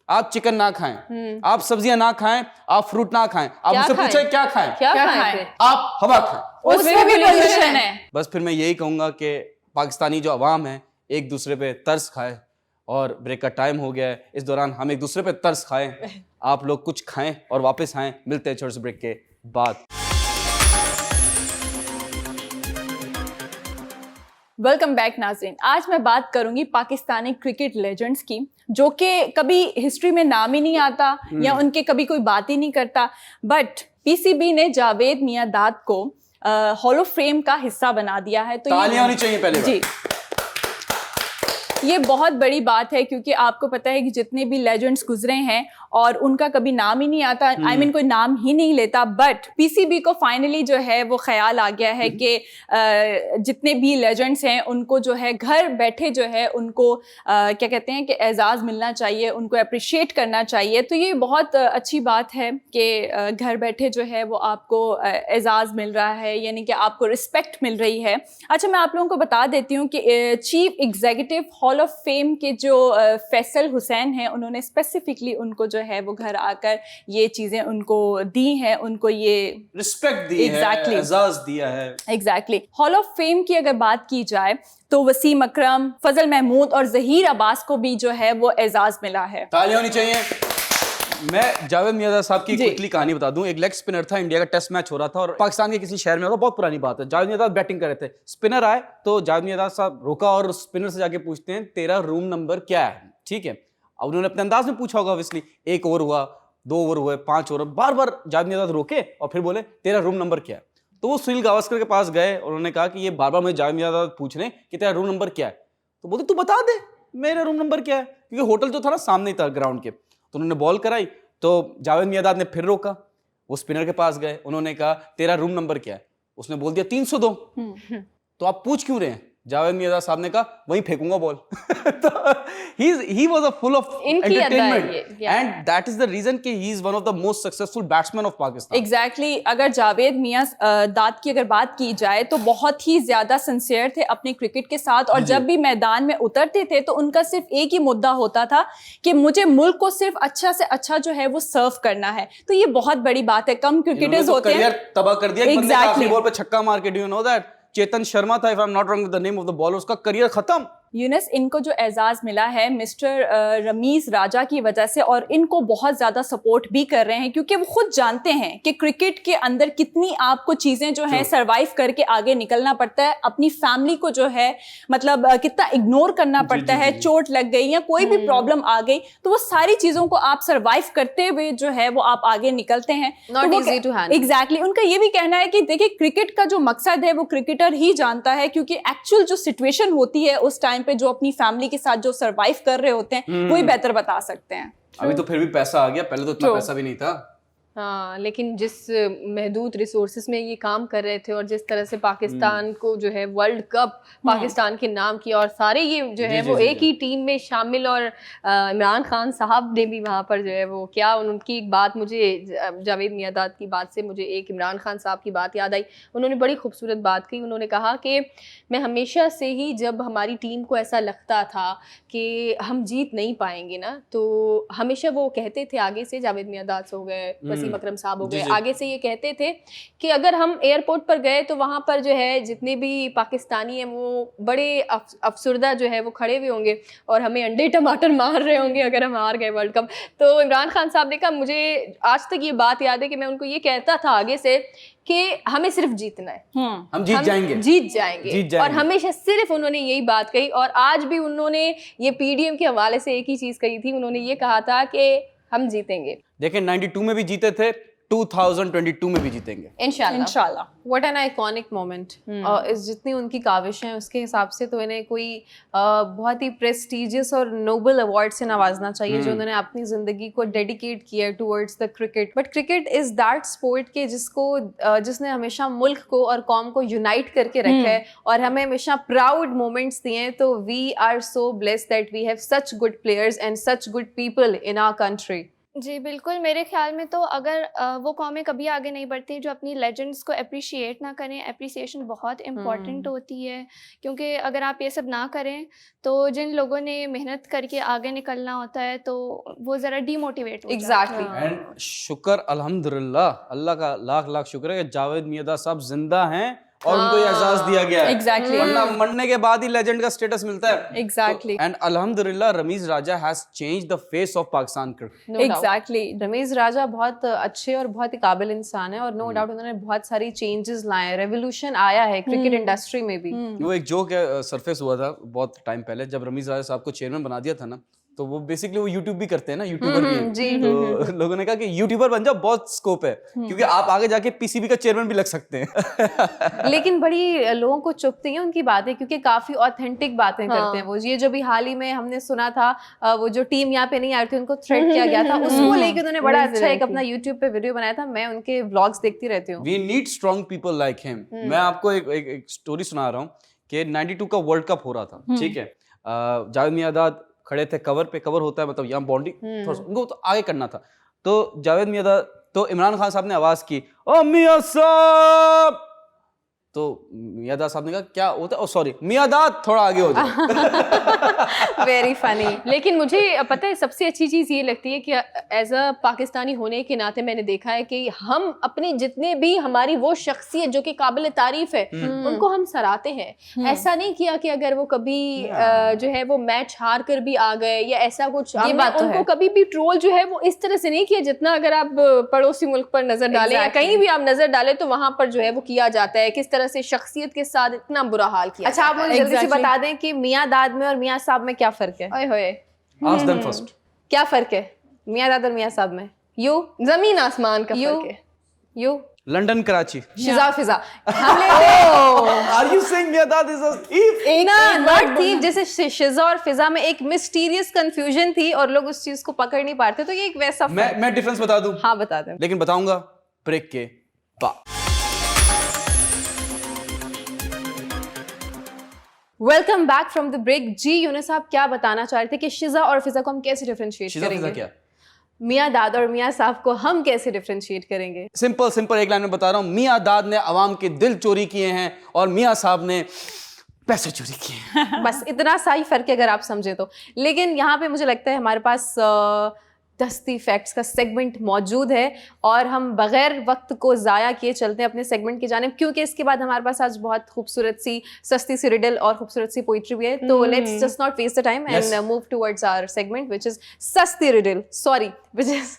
आप चिकन ना खाएं, आप सब्जियां ना खाएं, आप फ्रूट ना खाएं। आप क्या मुझसे खाएं? पूछे क्या खाएं? क्या क्या खाएं खाएं? फिर? आप हवा खाएं। उसमें भी पोल्यूशन है। बस फिर मैं यही कहूंगा कि पाकिस्तानी जो अवाम है एक दूसरे पे तरस खाए। और ब्रेक का टाइम हो गया है, इस दौरान हम एक दूसरे पे तरस खाएं, आप लोग कुछ खाएं और वापस आएं। मिलते हैं छोटे से ब्रेक के बाद। वेलकम बैक नाज़रीन। आज मैं बात करूंगी पाकिस्तानी क्रिकेट लेजेंड्स की, जो कि कभी हिस्ट्री में नाम ही नहीं आता या उनके कभी कोई बात ही नहीं करता, बट पीसीबी ने जावेद मियांदाद को हॉल ऑफ फेम का हिस्सा बना दिया है। तो तालियां होनी चाहिए पहले जी, ये बहुत बड़ी बात है, क्योंकि आपको पता है कि जितने भी लेजेंड्स गुजरे हैं और उनका कभी नाम ही नहीं आता, आई मीन कोई नाम ही नहीं लेता, बट पीसीबी को फाइनली जो है वो ख्याल आ गया है कि जितने भी लेजेंड्स हैं उनको जो है घर बैठे जो है उनको क्या कहते हैं कि एजाज़ मिलना चाहिए, उनको अप्रिशिएट करना चाहिए। तो ये बहुत अच्छी बात है कि घर बैठे जो है वो आपको एजाज़ मिल रहा है, यानी कि आपको रिस्पेक्ट मिल रही है। अच्छा, मैं आप लोगों को बता देती हूँ कि chief executive hall of fame के जो फैसल हुसैन हैं, उन्होंने स्पेसिफिकली उनको जो है वो घर आकर ये चीज़ें उनको दी हैं, उनको ये रिस्पेक्ट दी Exactly. है, एजाज दिया है। एग्जैक्टली। हॉल ऑफ फेम की अगर बात की जाए तो वसीम अकरम, फजल महमूद और जहीर अब्बास को भी जो है वो एजाज मिला है। तालियां होनी चाहिए। मैं जावेद मियांदाद साहब की जी। क्विकली कहानी बता दूं। एक लेग स्पिनर था, इंडिया का टेस्ट मैच हो रहा था और पाकिस्तान के किसी शहर में होगा, बहुत पुरानी बात है। जावेद मियांदाद बैटिंग कर रहे थे, स्पिनर आए तो जावेद मियांदाद साहब रुका और स्पिनर से जाके पूछते हैं तेरा रूम नंबर क्या है, ठीक है। अब उन्होंने अपने अंदाज में पूछा होगा ऑब्वियसली। 1 ओवर हुआ, 2 ओवर हुए, 5 ओवर, बार बार जावेद मियांदाद रोके और फिर बोले तेरा रूम नंबर क्या है। तो वो सुनील गावस्कर के पास गए और उन्होंने कहा कि ये बार बार मुझे जावेद मियांदाद पूछ रहे हैं कि तेरा रूम नंबर क्या है। तो बोलते तू बता दे मेरा रूम नंबर क्या है, क्योंकि होटल जो था ना सामने ही था ग्राउंड के। तो उन्होंने बॉल कराई तो जावेद मियांदाद ने फिर रोका। वो स्पिनर के पास गए, उन्होंने कहा तेरा रूम नंबर क्या है। उसने बोल दिया 302। तो आप पूछ क्यों रहे हैं? जावेद मियांदाद साहब ने कहा वहीं फेंकूंगा बॉल। तो he was a full of इनकी अदा है entertainment ये, and that is the reason कि he is one of the most successful batsmen of Pakistan. Exactly अगर जावेद मियांदाद की अगर बात की जाए तो बहुत ही ज़्यादा सिंसियर थे अपने क्रिकेट के साथ, और जब भी मैदान में उतरते थे तो उनका सिर्फ एक ही मुद्दा होता था कि मुझे मुल्क को सिर्फ अच्छा से अच्छा जो है वो सर्व करना है। तो ये बहुत बड़ी बात है। कम क्रिकेटर्स होते हैं, करियर तबाह कर दिया। एक बंदे का Exactly. आखिरी बॉल पे छक्का मार के, do you know that? Chetan Sharma था, if I am not wrong with the name of the bowler, उसका करियर खत्म। यूनस, इनको जो एजाज़ मिला है मिस्टर रमीज़ राजा की वजह से, और इनको बहुत ज़्यादा सपोर्ट भी कर रहे हैं, क्योंकि वो खुद जानते हैं कि क्रिकेट के अंदर कितनी आपको चीज़ें जो हैं सर्वाइव करके आगे निकलना पड़ता है। अपनी फैमिली को जो है मतलब कितना इग्नोर करना पड़ता है, चोट लग गई या कोई भी प्रॉब्लम आ गई, तो वो सारी चीज़ों को आप सर्वाइव करते हुए जो है वो आप आगे निकलते हैं। Not तो easy to handle. एग्जैक्टली उनका ये भी कहना है कि देखिए क्रिकेट का जो मकसद है वो क्रिकेटर ही जानता है, क्योंकि एक्चुअल जो सिचुएशन होती है उस टाइम पे जो अपनी फैमिली के साथ जो सरवाइव कर रहे होते हैं वही बेहतर बता सकते हैं। अभी तो फिर भी पैसा आ गया, पहले तो इतना True. पैसा भी नहीं था। हाँ, लेकिन जिस महदूद रिसोर्सेज में ये काम कर रहे थे और जिस तरह से पाकिस्तान को जो है वर्ल्ड कप पाकिस्तान के नाम किया, और सारे ये जो है जी, वो जी, एक ही टीम में शामिल, और इमरान खान साहब ने भी वहाँ पर जो है वो क्या, उनकी एक बात मुझे जावेद मियांदाद की बात से मुझे एक इमरान खान साहब की बात याद आई। उन्होंने बड़ी खूबसूरत बात कही। उन्होंने कहा कि मैं हमेशा से ही जब हमारी टीम को ऐसा लगता था कि हम जीत नहीं पाएंगे ना, तो हमेशा वो कहते थे, आगे से जावेद मियांदाद हो गए, वसीम अकरम साहब हो जी, गए, जी। आगे से ये कहते थे कि अगर हम एयरपोर्ट पर गए तो वहाँ पर जो है जितने भी पाकिस्तानी हैं वो बड़े अफसरदा जो है वो खड़े हुए होंगे और हमें अंडे टमाटर मार रहे होंगे अगर हम हार गए वर्ल्ड कप। तो इमरान खान साहब ने कहा, मुझे आज तक ये बात याद है कि मैं उनको ये कहता था आगे से कि हमें सिर्फ जीतना है, हम जीत जाएंगे। जीत जाएंगे, जीत जाएंगे। और हमेशा सिर्फ उन्होंने यही बात कही। और आज भी उन्होंने ये पीडीएम के हवाले से एक ही चीज़ कही थी, उन्होंने ये कहा था कि हम जीतेंगे। देखें 92 में भी जीते थे, 2022 में भी जीतेंगे इंशाल्लाह। इंशाल्लाह। What an iconic moment. इस जितनी उनकी काविशें हैं उसके हिसाब से तो इन्हें कोई बहुत ही प्रेस्टिजियस और नोबल अवार्ड से नवाजना चाहिए जो उन्होंने अपनी ज़िंदगी को डेडिकेट किया है towards the cricket. But cricket is that sport के जिसने हमेशा मुल्क को और कौम को यूनाइट करके रखा है और हमें हमेशा प्राउड मोमेंट्स दिए हैं। तो we are so blessed that we have such good players and such good people in our country. जी बिल्कुल, मेरे ख्याल में तो अगर वो कौमें कभी आगे नहीं बढ़ती जो अपनी लेजेंड्स को अप्रिशिएट ना करें। अप्रिसिएशन बहुत इम्पॉर्टेंट होती है, क्योंकि अगर आप ये सब ना करें तो जिन लोगों ने मेहनत करके आगे निकलना होता है तो वो ज़रा डीमोटिवेट हो जाते हैं। एग्जैक्टली। एंड शुक्र अल्हम्दुलिल्लाह, अल्लाह का लाख लाख शुक्र है कि जावेद मियांदाद साहब जिंदा हैं और उनको ये एजाज दिया गया है। Exactly. वरना मरने के बाद ही लेजेंड का स्टेटस मिलता है। Exactly. एंड अल्हम्दुलिल्लाह Ramiz Raja has changed the face of Pakistan cricket. Exactly. Ramiz Raja बहुत अच्छे और बहुत ही काबिल इंसान है और नो डाउट उन्होंने बहुत सारी चेंजेस लाए हैं। रेवोल्यूशन आया है क्रिकेट इंडस्ट्री में भी। वो एक जोक सरफेस हुआ था बहुत टाइम पहले जब रमीज राजा साहब को चेयरमैन बना दिया था ना, तो वो बेसिकली वो यूट्यूब भी करते हैं ना, यूट्यूबर भी हैं। तो लोगों ने कहा कि यूट्यूबर बन जाओ, बहुत स्कोप है, क्योंकि आप आगे जाके पीसीबी का चेयरमैन भी लग सकते हैं। लेकिन बड़ी लोगों को चुभती हैं उनकी बातें क्योंकि काफी ऑथेंटिक बातें करते हैं वो। ये जो भी हाल ही में हमने सुना था वो जो टीम यहाँ पे नहीं आई थी उनको थ्रेट किया गया था, उसको लेके उन्होंने बड़ा अच्छा एक अपना यूट्यूब पे वीडियो बनाया था। मैं उनके व्लॉग्स देखती रहती हूँ। We need strong people like him. मैं आपको एक स्टोरी सुना रहा हूँ कि 92 का वर्ल्ड कप हो रहा था, ठीक है। जावेद मियांदाद खड़े थे कवर पे, कवर होता है मतलब यहाँ बाउंड्री थोड़ा सा उनको तो आगे करना था। तो जावेद मियांदाद तो इमरान खान साहब ने आवाज की, ओ मियां साहब, तो मियांदाद साहब ने कहा क्या होता है, ओ सॉरी मियांदाद थोड़ा आगे हो जाओ। Very funny. लेकिन मुझे पता है सबसे अच्छी चीज़ ये लगती है कि एज अ पाकिस्तानी होने के नाते मैंने देखा है कि हम अपने जितने भी हमारी वो शख्सियत जो कि काबिल तारीफ है उनको हम सराहते हैं। ऐसा नहीं किया कि अगर वो कभी जो है वो मैच हार कर भी आ गए या ऐसा कुछ, ये बात तो उनको है। कभी भी ट्रोल जो है वो इस तरह से नहीं किया जितना अगर आप पड़ोसी मुल्क पर नजर डालें या कहीं भी आप नजर डालें तो वहां पर जो है वो किया जाता है, किस तरह से शख्सियत के साथ इतना बुरा हाल किया। अच्छा, आप मुझे जल्दी से Exactly. बता दें कि मियांदाद में और मियां साहब में क्या फर्क है? ओए होए, Ask them first. क्या फर्क है मियांदाद और मियां साहब में? यू जमीन आसमान का यू फर्क है। You London Karachi. शिजा फिजा हम लेते are you saying Miandad is a thief? Not thief. जैसे शिजा और फिजा में एक मिस्टीरियस कंफ्यूजन थी और लोग उस चीज को पकड़ नहीं पाते, तो ये एक वैसा मैं डिफरेंस बता दूं, हाँ बता दें। लेकिन बताऊंगा ब्रेक के बाद। Welcome back from the break. जी यूनुस साहब क्या बताना चाह रहे थे कि शिजा और फिजा को हम कैसे डिफरेंशिएट शिजा फिजा करेंगे? क्या? मियांदाद और मियां साहब को हम कैसे डिफरेंशिएट करेंगे? सिंपल सिंपल एक लाइन में बता रहा हूं, मियांदाद ने अवाम के दिल चोरी किए हैं और मियां साहब ने पैसे चोरी किए हैं। बस इतना सा ही फर्क है अगर आप समझे तो। लेकिन यहाँ पे मुझे लगता है हमारे पास दस्ती फैक्ट्स का सेगमेंट मौजूद है और हम बगैर वक्त को ज़ाया किए चलते हैं अपने सेगमेंट की जानिब, क्योंकि इसके बाद हमारे पास आज बहुत खूबसूरत सी सस्ती सी रिडल और खूबसूरत सी पोइट्री भी है। तो let's just not waste the time and move towards our segment which is सस्ती रिडल, सॉरी व्हिच इज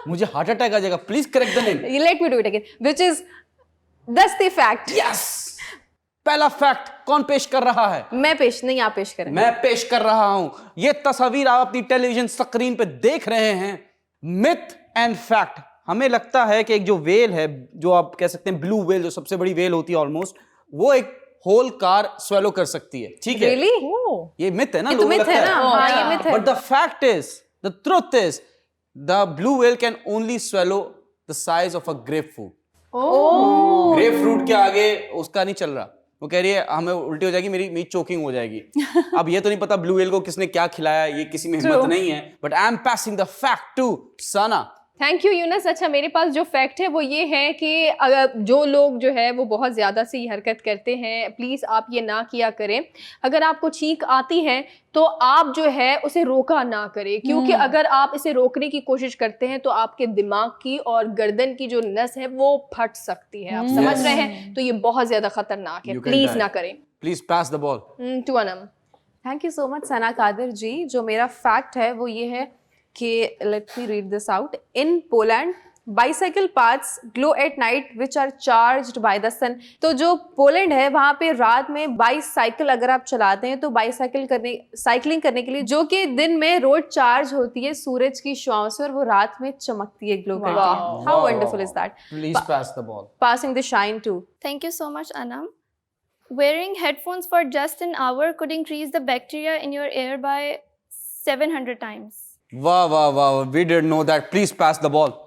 मुझे हार्ट अटैक आ जाएगा, please correct the name. Let me do it again, which is दस्ती fact. Yes, पहला fact कौन पेश कर रहा है? मैं पेश नहीं, आप पेश करें। मैं पेश कर रहा हूं। ये तस्वीर आप अपनी टेलीविजन स्क्रीन पे देख रहे हैं। Myth and fact. हमें लगता है कि एक जो वेल है, जो आप कह सकते हैं ब्लू वेल, जो सबसे बड़ी वेल होती है ऑलमोस्ट, वो एक होल कार स्वेलो कर सकती है, ठीक है? Really? ये मिथ है ना, ये तो मिथ है ना, हाँ ये मिथ है। But the fact is, the truth is, the blue whale can only swallow the size of a grep fruit. Grep fruit के आगे उसका नहीं चल रहा। वो कह रही है हमें उल्टी हो जाएगी, मेरी चोकिंग हो जाएगी। अब ये तो नहीं पता ब्लू वेल को किसने क्या खिलाया, ये किसी में हिम्मत नहीं है, but I am passing the fact to Sana. Thank you Yunus. अच्छा, मेरे पास जो फैक्ट है वो ये है कि अगर जो लोग जो है वो बहुत ज़्यादा सी हरकत करते हैं, प्लीज़ आप ये ना किया करें। अगर आपको छींक आती है तो आप जो है उसे रोका ना करें, क्योंकि अगर आप इसे रोकने की कोशिश करते हैं तो आपके दिमाग की और गर्दन की जो नस है वो फट सकती है। आप समझ रहे हैं? तो ये बहुत ज़्यादा खतरनाक है, You can प्लीज़ die. ना करें। Please pass the ball to Anam. Thank you so much Sana Qadir ji. जो मेरा फैक्ट है वो ये है कि let me read this out. In Poland Bicycle paths glow at night which are charged by the sun. तो जो पोलैंड है वहाँ पे रात में बाईसाइकिल अगर आप चलाते हैं तो साइकिलिंग करने के लिए जो कि दिन में रोड चार्ज होती है सूरज की शुआओं से और वो रात में चमकती है, ग्लो करती है. How wonderful is that? Please pass the ball. Passing the shine too. Thank you so much, Anam. Wearing headphones for just an hour could increase the bacteria in your air by 700 times. वाह वाह वाह, we didn't know that. Please pass the ball.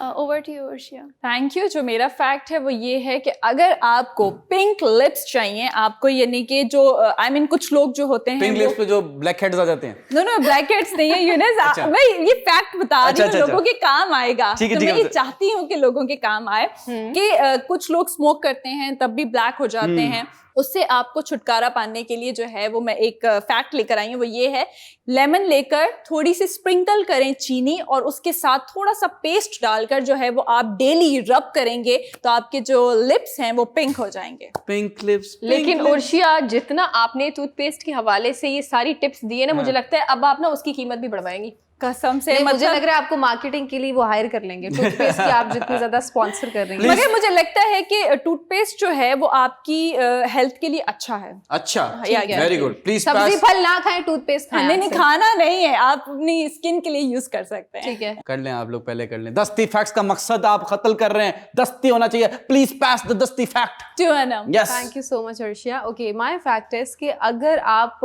Over to you, Urshia. Thank you. जो मेरा fact है वो ये है कि अगर आपको पिंक लिप्स चाहिए, आपको यानी कि जो आई मीन कुछ लोग जो होते हैं पिंक लिप्स पे जो ब्लैक हेड्स आ जाते हैं. नो ब्लैक हेड्स नहीं है यूनिस. मैं ये फैक्ट बता रही हूँ, अच्छा, लोगों के काम आएगा. ठीक है, तो ठीक मैं है. ये चाहती हूँ कि लोगों के काम आए कि कुछ लोग स्मोक करते हैं तब भी ब्लैक हो जाते हैं. उससे आपको छुटकारा पाने के लिए जो है वो मैं एक फैक्ट लेकर आई हूँ. वो ये है, लेमन लेकर थोड़ी सी स्प्रिंकल करें चीनी और उसके साथ थोड़ा सा पेस्ट डालकर जो है वो आप डेली रब करेंगे तो आपके जो लिप्स हैं वो पिंक हो जाएंगे. Pink lips. लेकिन उर्शिया, जितना आपने टूथपेस्ट के हवाले से ये सारी टिप्स दिए ना, मुझे लगता है अब आप ना उसकी कीमत भी बढ़वाएंगी. कसम से. मुझे लग रहा है आपको मार्केटिंग के लिए वो हायर कर लेंगे, टूथपेस्ट की आप जितनी ज्यादा स्पॉन्सर कर रही हैं. मगर मुझे लगता है कि टूथपेस्ट जो है वो आपकी हेल्थ के लिए अच्छा है. अच्छा, ठीक है. Very good. प्लीज सब्जी पास. फल ना खाएं, टूथपेस्ट खाएं. नहीं खाना नहीं है, आप अपनी स्किन के लिए यूज कर सकते हैं. ठीक है. कर लें आप लोग, पहले कर लें. दस्ती फैक्ट्स का मकसद आप कत्ल कर रहे हैं, दस्ती होना चाहिए. प्लीज पास द दस्ती fact. Yes. Thank you so much Arshia. Okay, my fact is कि अगर आप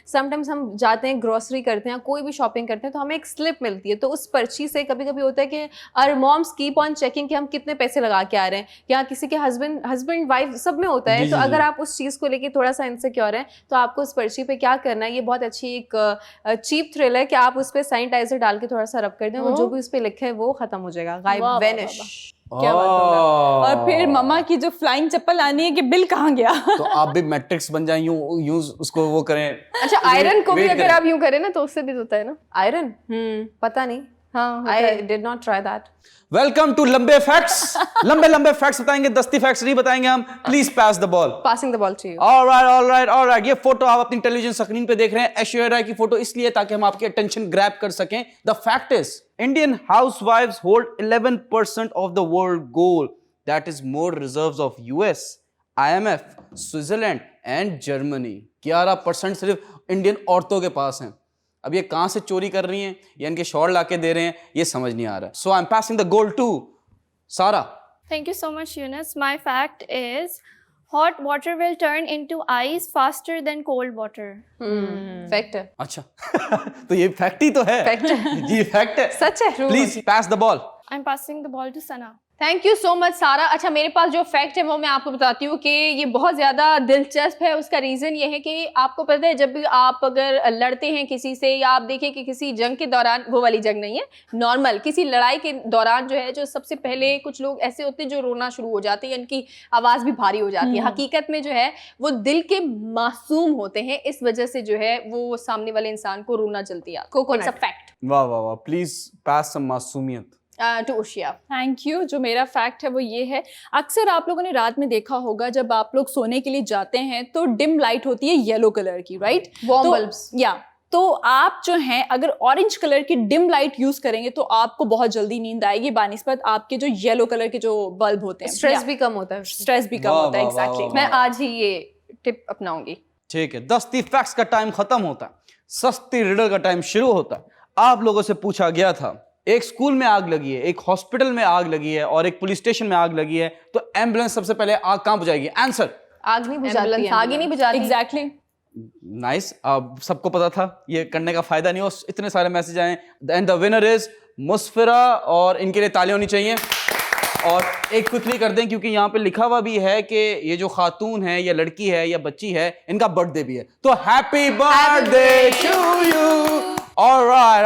समटाइम्स हम जाते हैं ग्रोसरी करते हैं, कोई भी शॉपिंग करते हैं तो हमें एक स्लिप मिलती है. तो उस पर्ची से कभी कभी होता है कि our moms keep on checking कि हम कितने पैसे लगा के आ रहे हैं, या किसी के हस्बैंड वाइफ सब में होता है. तो अगर आप उस चीज़ को लेके थोड़ा सा इनसिक्योर हैं तो आपको उस पर्ची पे क्या करना है, ये बहुत अच्छी एक चीप थ्रिल है कि आप उस पर सैनिटाइजर डाल के थोड़ा सा रब कर दें, वो जो भी उस पर लिखा है वो खत्म हो जाएगा, गायब, वैनिश. क्या बात होगा. और फिर मम्मा की जो फ्लाइंग चप्पल आनी है कि बिल कहाँ गया. तो आप भी मैट्रिक्स बन जाएं, यूं उसको वो करें. अच्छा, आयरन को भी अगर आप यूं करें ना तो उससे भी होता है ना आयरन. पता नहीं. हाँ, I did not try that. Welcome to लंबे फैक्ट्स. लंबे फैक्ट्स बताएंगे, दस्ती फैक्ट्स नहीं बताएंगे हम. Please pass the ball. Passing the ball to you. Alright. ये फोटो आप अपनी टेलीविजन स्क्रीन पे देख रहे हैं. ऐश्वर्या राय की फोटो इसलिए ताकि हम आपकी अटेंशन ग्रैब कर सकें. The fact is, Indian housewives hold 11% of the world goal. That is more reserves of US, IMF, Switzerland and Germany. 11% सिर्फ इंडियन औरतों के पास हैं. अब ये कहां से चोरी कर रही हैं या इनके शौहर लाके दे रहे हैं, ये समझ नहीं आ रहा. So I'm passing the goal to Sara. Thank you so much, Yunus. My fact is, hot water will turn into ice faster than cold water. Fact है. अच्छा. तो ये फैक्ट ही तो है. फैक्ट है. ये फैक्ट है. सच है. Please pass the ball. I'm passing the ball to Sana. Thank you so much सारा. अच्छा, मेरे पास जो फैक्ट है वो मैं आपको बताती हूँ कि ये बहुत ज़्यादा दिलचस्प है. उसका रीज़न ये है कि आपको पता है, जब भी आप अगर लड़ते हैं किसी से, या आप देखें कि किसी जंग के दौरान, वो वाली जंग नहीं है, नॉर्मल किसी लड़ाई के दौरान जो है, जो सबसे पहले कुछ लोग ऐसे होते हैं जो रोना शुरू हो जाते हैं, इनकी आवाज़ भी भारी हो जाती है. हकीकत में जो है वो दिल के मासूम होते हैं, इस वजह से जो है वो सामने वाले इंसान को रोना चलती है. Coconut. It's a fact. वाह. प्लीज पास सम मासूमियत. To उर्शिया. Thank you. जो मेरा फैक्ट है वो ये है, अक्सर आप लोगों ने रात में देखा होगा जब आप लोग सोने के लिए जाते हैं तो डिम लाइट होती है येलो कलर की, राइट? Warm bulbs. या तो आप जो हैं अगर ऑरेंज कलर की डिम लाइट यूज करेंगे तो आपको बहुत जल्दी नींद आएगी बानिस्बत आपके जो येलो कलर के जो बल्ब होते हैं. स्ट्रेस भी कम होता है. स्ट्रेस भी कम होता है. एग्जैक्टली. मैं आज ही ये टिप अपनाऊंगी. ठीक है. दस्ती फैक्ट्स का टाइम खत्म होता है, सस्ती रिडल का टाइम शुरू होता है. आप लोगों से पूछा गया था, एक स्कूल में आग लगी है, एक हॉस्पिटल में आग लगी है और एक पुलिस स्टेशन में आग लगी है, तो एम्बुलेंस सबसे पहले आग कहां बुझाएगी? आंसर. आग नहीं बुझाती है. आगे नहीं बुझाती. एग्जैक्टली. नाइस. अब सबको पता था, ये करने का फायदा नहीं हो. इतने सारे मैसेज आए. And the winner is Musfira, और इनके लिए तालियां होनी चाहिए. और एक क्विकली कर दें क्योंकि यहाँ पे लिखा हुआ भी है कि ये जो खातून है या लड़की है या बच्ची है, इनका बर्थडे भी है. तो happy birthday to you. Alright.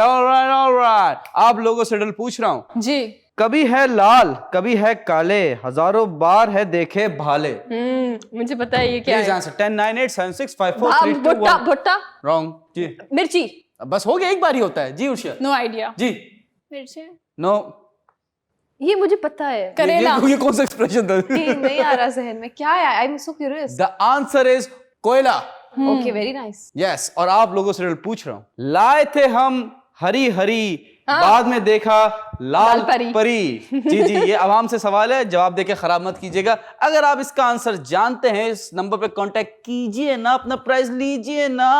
आप लोगों से रिडल पूछ रहा हूँ जी. कभी है लाल, कभी है काले, हजारों बार है देखे भाले. मुझे पता है ये क्या प्लीज है. आंसर. 10 9 8 7 6 5 4 3 2 भुट्टा. 1. भुट्टा. रॉन्ग जी. मिर्ची. बस हो गया, एक बार ही होता है जी. उर्शिया नो आइडिया. जी. मिर्ची. नो. ये मुझे पता है. करेला. ये कौन सा एक्सप्रेशन था? नहीं आ रहा जहन में. क्या है? I am so curious. The answer is कोयला. Okay, very nice. यस. और आप लोगों से रिडल पूछ रहा हूं. लाए थे हम हरी हरी बाद में देखा लाल परी। परी। जी जी, ये आवाम से सवाल है, जवाब देके खराब मत कीजिएगा। अगर आप इसका आंसर जानते हैं, इस नंबर पे कांटेक्ट कीजिए ना, अपना प्राइज लीजिए ना,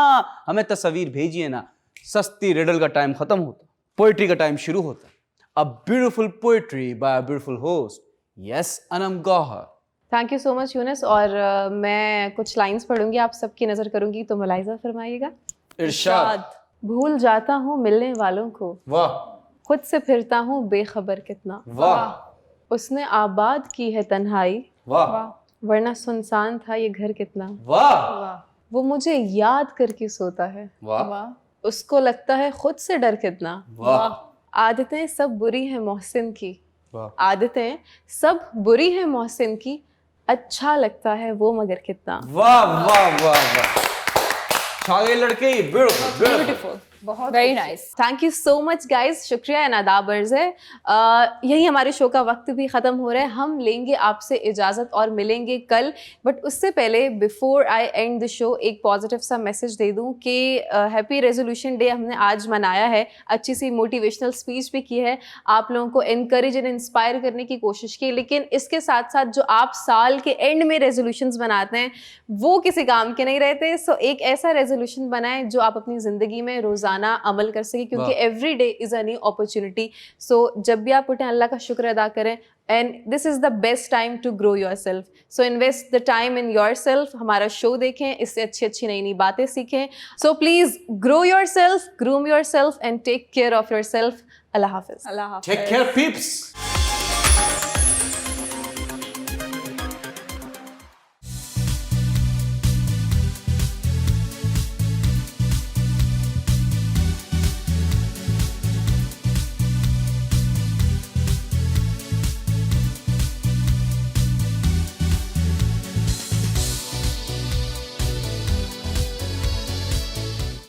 हमें तस्वीर भेजिए ना। सस्ती रिडल का टाइम खत्म होता, पोएट्री का टाइम शुरू होता। A beautiful poetry by a beautiful host, yes Anam Gauhar. Thank you so much Younis. और मैं कुछ लाइंस पढ़ूंगी, आप सबकी नज़र करूंगी, तो मुलाहिजा फरमाइएगा। इरशाद। भूल जाता हूँ मिलने वालों को, वाह खुद से फिरता हूँ बेखबर कितना, वाह उसने आबाद की है तन्हाई, वाह वरना सुनसान था ये घर कितना, वाह वो मुझे याद करके सोता है, वाह उसको लगता है खुद से डर कितना, वाह आदतें सब बुरी हैं मोहसिन की, वाह आदतें सब बुरी हैं मोहसिन की, अच्छा लगता है वो मगर कितना। वाह वाह वाह वाह, छा गए लड़के, ब्यूटीफुल ब्यूटीफुल, बहुत very nice. Thank you so much guys, शुक्रिया एंड आदाब अर्ज़ है। यही हमारे शो का वक्त भी ख़त्म हो रहा है, हम लेंगे आपसे इजाज़त और मिलेंगे कल। बट उससे पहले before I and the show एक पॉजिटिव सा मैसेज दे दूं कि हैप्पी रेजोल्यूशन डे हमने आज मनाया है, अच्छी सी मोटिवेशनल स्पीच भी की है, आप लोगों को इनकरेज एंड इंस्पायर करने की कोशिश की, लेकिन इसके साथ साथ जो आप साल के एंड में रेजोल्यूशंस बनाते हैं वो किसी काम के नहीं रहते। सो एक ऐसा रेजोल्यूशन बनाएं जो आप अपनी ज़िंदगी में रोज़ाना अमल कर सके, क्योंकि every day is a new opportunity. So जब भी आप उठें अल्लाह का शुक्र अदा करें, and this is the best time to grow yourself. So invest the time in yourself. हमारा शो देखें, इससे अच्छी अच्छी नई नई बातें सीखें। So please grow yourself, groom yourself and take care of yourself. Allah हाफिज़। अल्लाह हाफ़िज़। Take care peeps.